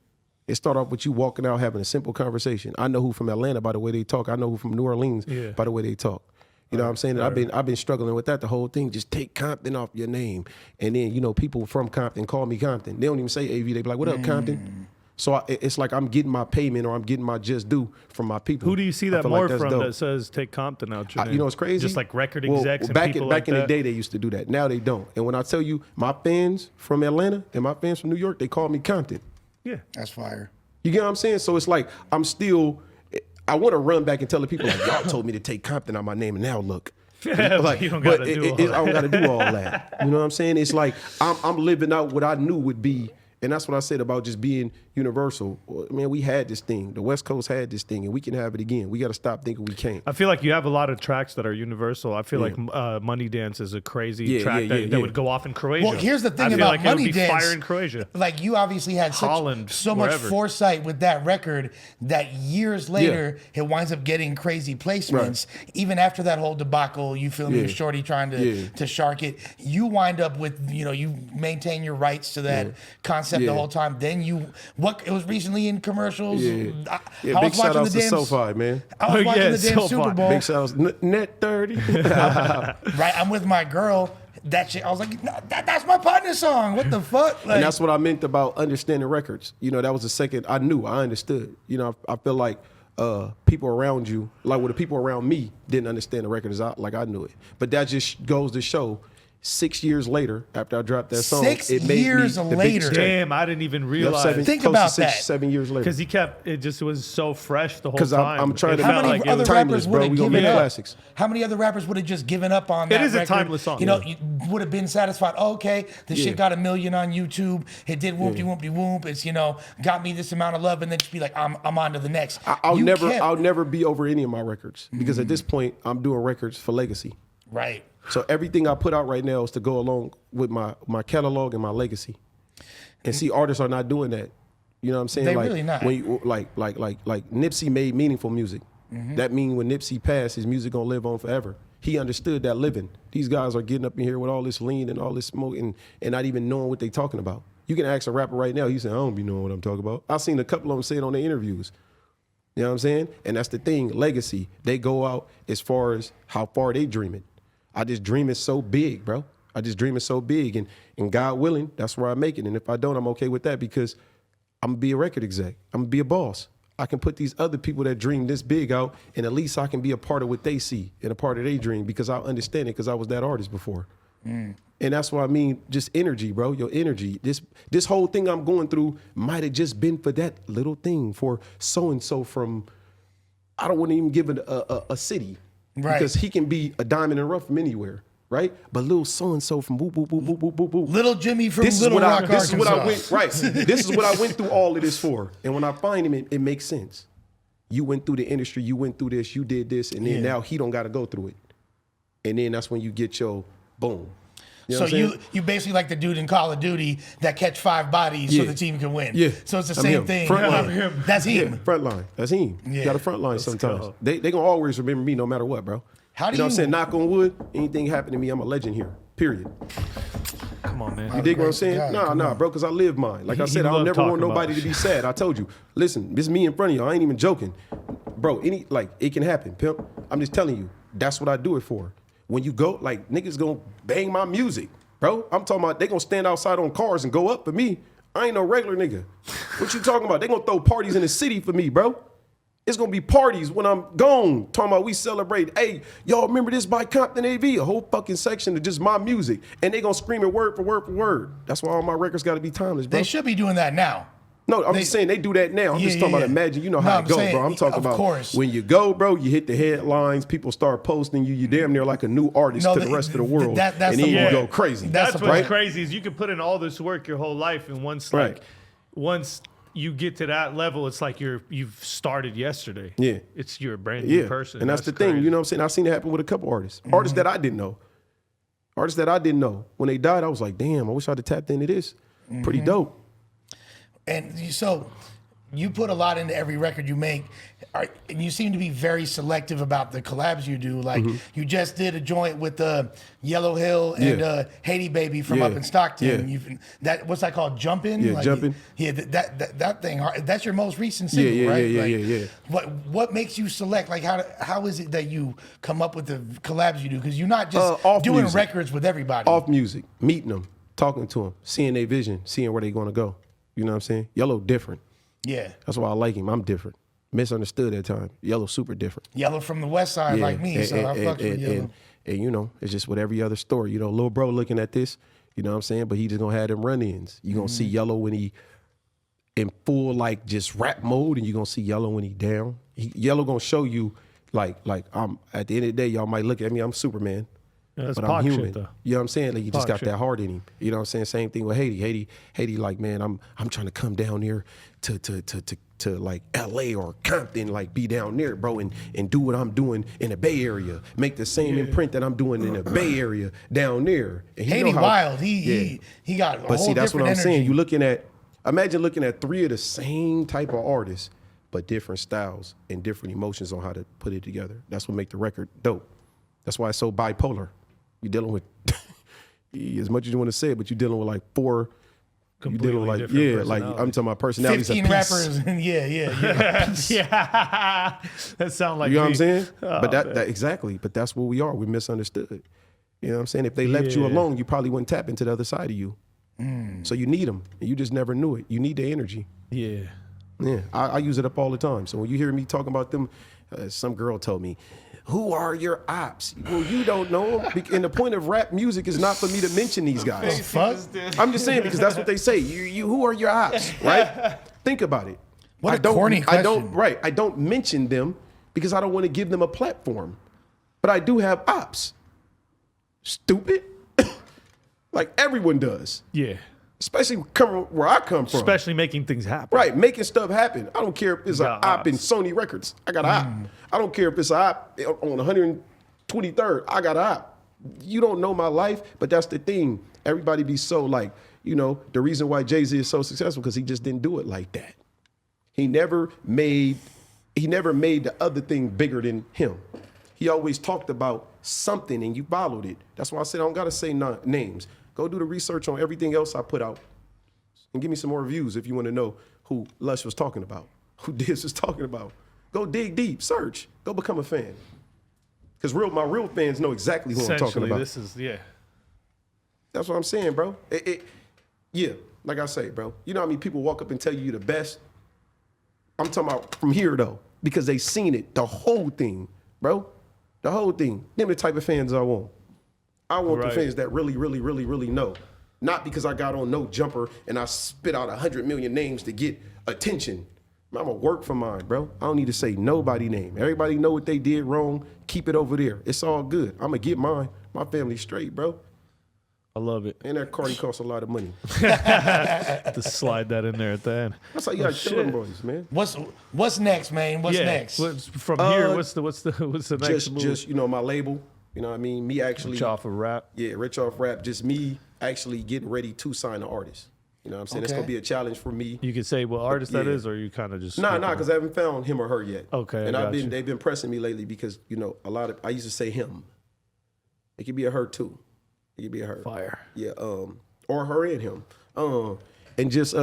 It start off with you walking out having a simple conversation. I know who from Atlanta by the way they talk. I know who from New Orleans by the way they talk. You know what I'm saying? And I've been struggling with that the whole thing. Just take Compton off your name, and then people from Compton call me Compton. They don't even say AV. They be like, "What up, Compton?" So it's like I'm getting my payment or I'm getting my just due from my people. Who do you see I that feel more like that's from dope. that says take Compton out your name? You know what's crazy? Just like record Well, execs and back people back like in that? the day, they used to do that. Now they don't. And when I tell you, my fans from Atlanta and my fans from New York, they call me Compton. Yeah. That's fire. You get what I'm saying? So it's like I'm still. I want to run back and tell the people like y'all told me to take Compton out my name, and now look. Like, you don't but gotta do all I don't got to do all that. You know what I'm saying? It's like I'm living out what I knew would be. And that's what I said about just being universal. Man, we had this thing. The West Coast had this thing, and we can have it again. We got to stop thinking we can't. I feel like you have a lot of tracks that are universal. I feel like Money Dance is a crazy track that would go off in Croatia. Well, here's the thing I feel about like Money it would be Dance. fire in Croatia. Like you obviously had Holland, so much wherever. foresight with that record that years later it winds up getting crazy placements. Right. Even after that whole debacle, you feel me, with Shorty trying to shark it, you wind up with, you maintain your rights to that concept the whole time. Then it was recently in commercials. I Big was shout watching outs the to damn SoFi, man. I was watching the damn SoFi. Super Bowl. Big shout outs. Net 30. Right, I'm with my girl. That shit, I was like, no, that's my partner song. What the fuck? Like, And that's what I meant about understanding records. That was the second I knew, I understood. I feel like people around you, like the people around me didn't understand the record as I knew it. But that just goes to show 6 years later, after I dropped that song, 6 it made years me the later. biggest check. Damn, I didn't even realize. Think close to about 6, that. 7 years later. Because he kept, it just was so fresh the whole Because time. I'm trying to It How felt many like it other was timeless, rappers bro. would have We gonna given make up? classics. How many other rappers would have just given up on that is a record? timeless song. You would have been satisfied. Oh, okay, this shit got 1 million on YouTube. It did whoop-de-whoop-de-whoop. It's got me this amount of love, and then just be like, I'm on to the next. I'll never be over any of my records because at this point I'm doing records for legacy. Right. So everything I put out right now is to go along with my catalog and my legacy. And see, artists are not doing that. You know what I'm saying? They like, really not. When you, like Nipsey made meaningful music. That means when Nipsey passed, his music gonna live on forever. He understood that living. These guys are getting up in here with all this lean and all this smoke and not even knowing what they talking about. You can ask a rapper right now, he's saying, I don't be knowing what I'm talking about. I've seen a couple of them say it on their interviews. You know what I'm saying? And that's the thing, legacy. They go out as far as how far they dream it. I just dream it so big, bro. I just dream it so big. And God willing, that's where I make it. And if I don't, I'm okay with that because I'm gonna be a record exec. I'm gonna be a boss. I can put these other people that dream this big out, and at least I can be a part of what they see and a part of their dream because I understand it because I was that artist before. And that's what I mean, just energy, bro, your energy. This whole thing I'm going through might have just been for that little thing, for so-and-so from, I don't want to even give it a city. Right. Because he can be a diamond in the rough from anywhere, right? But little so-and-so from boop, boop, boop, boop, boop, boop, boop. Little Jimmy from Little Rock, This is what I Arkansas. went, right. This is what I went through all of this for. And when I find him, it makes sense. You went through the industry, you went through this, you did this, and then now he don't got to go through it. And then that's when you get your boom. You know So you basically like the dude in Call of Duty that catch 5 bodies so the team can win. Yeah. So it's the I'm same him. thing. Front line. That's him. Yeah, front line. That's him. Yeah. You got a front line sometimes. go. They gonna always remember me no matter what, bro. How do know what I'm you- saying? Knock on wood, anything happen to me, I'm a legend here. Period. Come on, man. You dig what I'm saying? God, Nah, bro, because I live mine. Like I He said, I'll loved never want talking nobody about to be sad. I told you. Listen, this is me in front of you. I ain't even joking. Bro, it can happen, pimp. I'm just telling you, that's what I do it for. When you go, like, niggas gonna bang my music, bro. I'm talking about they gonna stand outside on cars and go up for me. I ain't no regular nigga. What you talking about? They gonna throw parties in the city for me, bro. It's gonna be parties when I'm gone. Talking about we celebrate. Hey, y'all remember this by Compton AV? A whole fucking section of just my music. And they gonna scream it word for word for word. That's why all my records gotta be timeless, bro. They should be doing that now. No, I'm just saying they do that now. I'm just talking about imagine, you know how it goes, bro. I'm talking about when you go, bro, you hit the headlines, people start posting you, you damn near like a new artist to the rest of the world. That's and then the you point. go crazy. That's the what's point. crazy is you can put in all this work your whole life, and once Right. once you get to that level, it's like you've started yesterday. Yeah. You're a brand new Yeah, person. and that's the thing, crazy. you know what I'm saying? I've seen it happen with a couple artists. Artists that I didn't know. Artists that I didn't know. When they died, I was like, damn, I wish I'd have tapped into this. Pretty dope. And so you put a lot into every record you make, and you seem to be very selective about the collabs you do. Like you just did a joint with Yellow Hill and Haiti Baby from Yeah. up in Stockton. Yeah. What's that called? Jumpin'? Yeah, Jumpin'. Yeah, that thing. That's your most recent single, right? Yeah. What makes you select? Like how is it that you come up with the collabs you do? Because you're not just Off doing music. records with everybody. Off music, meeting them, talking to them, seeing their vision, seeing where they're going to go. You know what I'm saying? Yellow different. Yeah. That's why I like him. I'm different. Misunderstood at times. Yellow super different. Yellow from the west side Yeah, like me, so I fucks with Yellow. And you know, it's just with every other story. You know, little bro looking at this, you know what I'm saying? But he just gonna have them run-ins. You gonna see Yellow when he in full like just rap mode, and you gonna see Yellow when he down. Yellow gonna show you like I'm at the end of the day, y'all might look at me, I'm Superman. Yeah, that's but Pac I'm human. shit, though. You know what I'm saying? Like he just Pac got shit. that heart in him. You know what I'm saying? Same thing with Haiti. Haiti, like, man, I'm trying to come down here to like LA or Compton, like be down there, bro, and do what I'm doing in the Bay Area. Make the same imprint that I'm doing in the Bay Area down there. And he Haiti know how- wild. He got a But whole see, that's what different I'm saying. energy. You imagine looking at 3 of the same type of artists, but different styles and different emotions on how to put it together. That's what make the record dope. That's why it's so bipolar. You're dealing with, as much as you want to say it, but you're dealing with like 4. You're dealing with Completely like, different like I'm talking about personalities 15 of peace. rappers, and yeah. Yeah, that sound like You know what me. I'm saying? Oh, but man. that exactly. But that's what we are. We're misunderstood. You know what I'm saying? If they left you Yeah. alone, you probably wouldn't tap into the other side of you. So you need them, and you just never knew it. You need the energy. Yeah. Yeah, I use it up all the time. So when you hear me talking about them, some girl told me, "Who are your ops?" Well, you don't know them. And the point of rap music is not for me to mention these guys. Fuck. I'm just saying because that's what they say. You who are your ops, right? Think about it. What a corny I don't question. right. I don't mention them because I don't want to give them a platform. But I do have ops. Stupid. Like everyone does. Yeah. Especially coming where I come from. Especially making things happen. Right, making stuff happen. I don't care if it's an Got op in ops. Sony Records. I got an op. I don't care if it's an op on 123rd. I got an op. You don't know my life, but that's the thing. Everybody be so like, you know, the reason why Jay-Z is so successful because he just didn't do it like that. He never made the other thing bigger than him. He always talked about something and you followed it. That's why I said I don't gotta say names. Go do the research on everything else I put out and give me some more views if you want to know who Lush was talking about, who Diz was talking about. Go dig deep, search, go become a fan. Because my real fans know exactly who I'm talking Essentially, about. this is That's what I'm saying, bro. Yeah, like I say, bro. You know how many people walk up and tell you the best? I'm talking about from here, though, because they seen it, the whole thing, bro. The whole thing. Them the type of fans I want. I want Right. the fans that really, really, really, really know. Not because I got on No Jumper and I spit out 100 million names to get attention. I'm gonna work for mine, bro. I don't need to say nobody name. Everybody know what they did wrong. Keep it over there. It's all good. I'm gonna get mine. My family straight, bro. I love it. And that Cardi costs a lot of money. To slide that in there at the end. That's how you gotta kill them boys, man. What's next, man? What's next? From here, what's the next move? Just you know, my label. You know what I mean? Me actually Rich off of rap. Yeah, Rich off rap. Just me actually getting ready to sign an artist. You know what I'm saying? It's Okay. gonna be a challenge for me. You can say what artist that Yeah. is, or you kind of just Nah, because I haven't found him or her yet. Okay, And I got you. they've been pressing me lately because, you know, I used to say him. It could be a her too. It could be a her. Fire. Yeah, or her and him. And just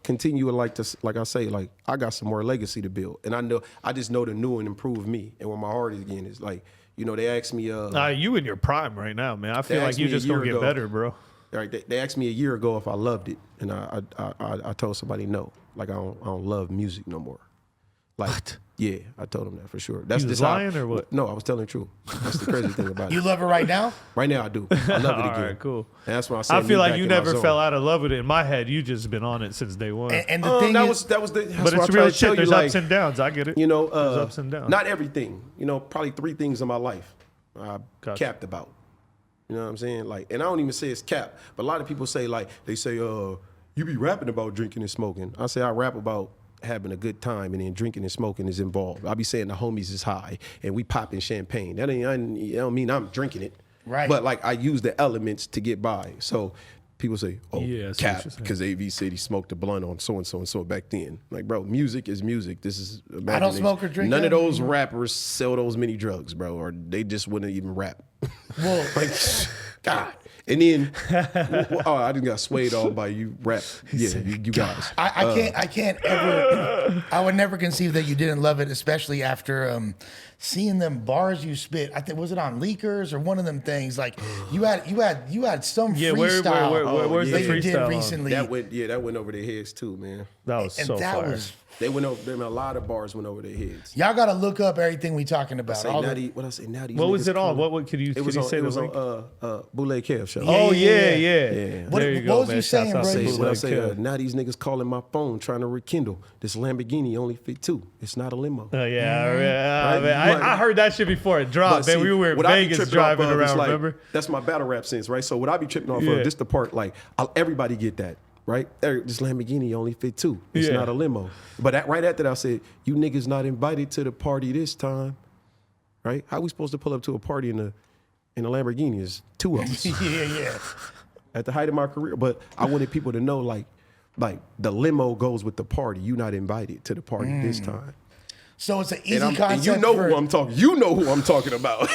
continue like I say, like I got some more legacy to build. And I just know the new and improved me. And where my heart is again is like, you know, they asked me you in your prime right now, man. I feel They like asked you me a just gonna year get ago. better, bro. Right, they asked me a year ago if I loved it, and I told somebody no, like I don't love music no more. Like, What? Yeah, I told them that for sure. That's You was just how- lying or what? No, I was telling the truth. That's the crazy thing about You it. love it right now? Right now, I do. I love it All again. right, cool. And that's why I said I me feel like back you in my never zone. fell out of love with it. In my head, you just been on it since day one. And the thing that is, was that's but what I it's try real to tell shit. you, There's like, ups and downs. I get it. you know, There's ups and downs. Not everything. You know, probably 3 things in my life I Gotcha. capped about. You know what I'm saying? Like, and I don't even say it's cap, but a lot of people say like they say, you be rapping about drinking and smoking. I say I rap about having a good time, and then drinking and smoking is involved. I be saying the homies is high and we popping champagne. That don't mean I'm drinking it, Right. But like I use the elements to get by. So people say, "Oh, Yeah, I see what cap," you're saying. because AV said he smoked a blunt on so and so and so back then. Like, bro, music is music. This is imagination. smoke or drink None of that. those rappers sell those many drugs, bro, or they just wouldn't even rap. well, Like, God. And then, I just got swayed on by you rap. Yeah, you guys. I can't ever. I would never conceive that you didn't love it, especially after seeing them bars you spit. I think was it on Leakers or one of them things. Like you had some Yeah, freestyle where's the that you did freestyle on? recently, That went over their heads too, man. That was and so that fire. was They went over. Them a lot of bars went over their heads. Y'all got to look up everything we talking about. Say All now the- these- what I say now? These What was niggas it on? calling- What could you? It was could on. you say It the was link? on Bootleg Kev show. Yeah, Oh yeah, yeah, yeah. yeah. What- There you what go, was you man. saying, Shouts out bro? to Say, what I Bootleg say, Kev. now these niggas calling my phone trying to rekindle. This Lamborghini only fit 2. It's not a limo. Oh yeah, Right? man. Like- I heard that shit before it dropped. But Man, see, we were in what I be Vegas tripping driving off of is around. like, Remember? That's my battle rap sense, right? So what I be tripping off Yeah. of, this the part like everybody get that, right? This Lamborghini only fit 2. It's Yeah. not a limo. But right after that, I said, you niggas not invited to the party this time, right? How we supposed to pull up to a party in a Lamborghini? It's 2 of us yeah. at the height of my career. But I wanted people to know like the limo goes with the party. You not invited to the party this time. So it's an easy And concept. you know for, who I'm talking. You know who I'm talking about.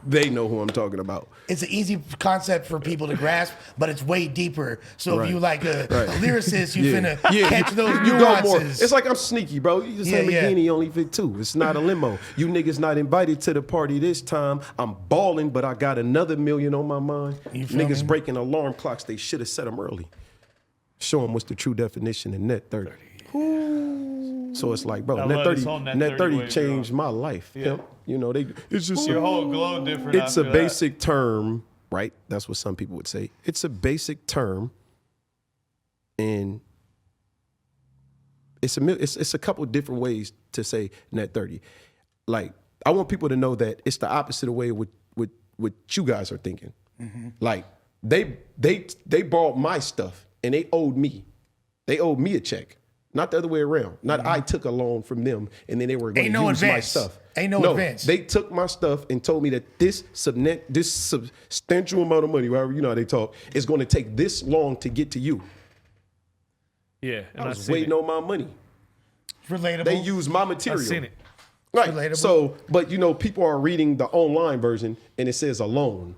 They know who I'm talking about. It's an easy concept for people to grasp, but it's way deeper. So Right. if you like a Right. lyricist, you finna Yeah, catch those you go more. nuances. It's like I'm sneaky, bro. You just Yeah, Lamborghini only fit 2. It's not a limo. You niggas not invited to the party this time. I'm balling, but I got another million on my mind. You feel Niggas me? breaking alarm clocks. They should have set them early. Show them what's the true definition of net 30. So it's like, bro, I net love 30, this whole net net 30 30 way, changed bro. my life. Yeah. You know, it's just Your whole glow different. it's a after that. basic term, right? That's what some people would say. It's a basic term, and it's a couple different ways to say net 30. Like, I want people to know that it's the opposite of way what you guys are thinking. Like, they bought my stuff and they owed me. They owed me a check. Not the other way around. Not I took a loan from them and then they were going Ain't to no use my advance. stuff. Ain't no advance. They took my stuff and told me that this substantial amount of money, however you know how they talk, is going to take this long to get to you. Yeah, and I was seen waiting it. on my money. Relatable. They use my material. I seen it. Right. Relatable. So, but you know, people are reading the online version and it says a loan.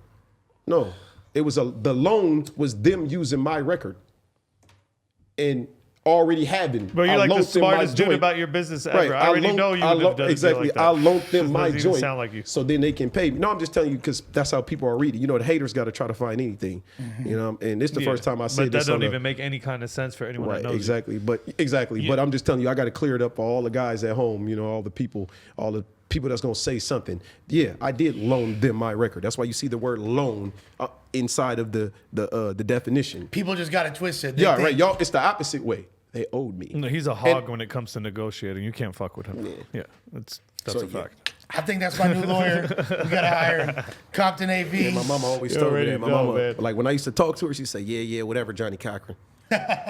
No, it was the loan was them using my record and already having. Bro, you're I like the loaned them my smartest dude joint. about your business ever. Right. I already know you would have done exactly. Like that. I loaned them Just my doesn't even joint, sound like you. so then they can pay me. No, I'm just telling you because that's how people are reading. You know, the haters got to try to find anything. You know, and this is the Yeah. first time I said But this. that on don't a- even make any kind of sense for anyone Right, that knows exactly. But I'm just telling you, I got to clear it up for all the guys at home. You know, all the people that's gonna say something. Yeah, I did loan them my record. That's why you see the word loan inside of the definition. People just got it twisted. They Yeah, think- right, y'all. It's the opposite way. They owed me. you. No, he's a hog when it comes to negotiating. You can't fuck with him. Yeah, that's So, a yeah. fact. I think that's my new lawyer. We gotta hire him. Compton AV. Yeah, my mama always You told me already that. My know, mama, man. like when I used to talk to her, she'd say, "Yeah, whatever, Johnny Cochran."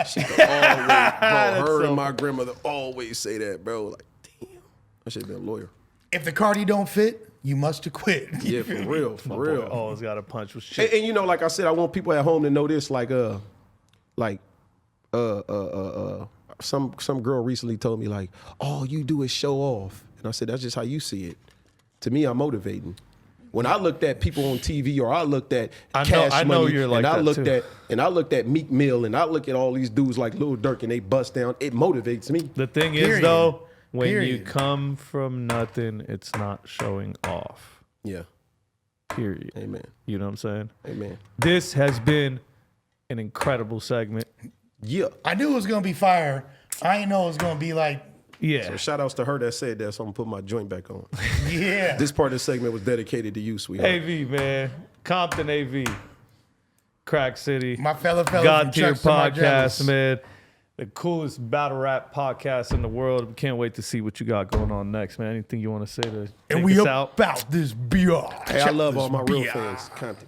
She could always, bro. Her and my grandmother always say that, bro. Like, damn, I should have been a lawyer. If the Cardi don't fit, you must acquit. Yeah, for real, for real. Always got a punch with shit. And you know, like I said, I want people at home to know this. Some girl recently told me like, all you do is show off, and I said that's just how you see it. To me, I'm motivating. When I looked at people on TV, or I looked at Cash I know Money, you're like and I that, looked too. I looked at Meek Mill, and I look at all these dudes like Lil Durk, and they bust down. It motivates me. The thing is, Period. though, when you Period. come from nothing, it's not showing off. Yeah, Period. amen, You know what I'm saying? amen. This has been an incredible segment. Yeah. I knew it was gonna be fire. I didn't know it was gonna be like, Yeah. So shout outs to her that said that, so I'm gonna put my joint back on. yeah. This part of the segment was dedicated to you, sweetheart. AV, man. Compton AV. Crack City. My fellow God from tier Chuck to podcast, Margellas. man. The coolest battle rap podcast in the world. We can't wait to see what you got going on next, man. Anything you want to say to take And we us out? about this BR. Hey, I love all my real fans, Compton.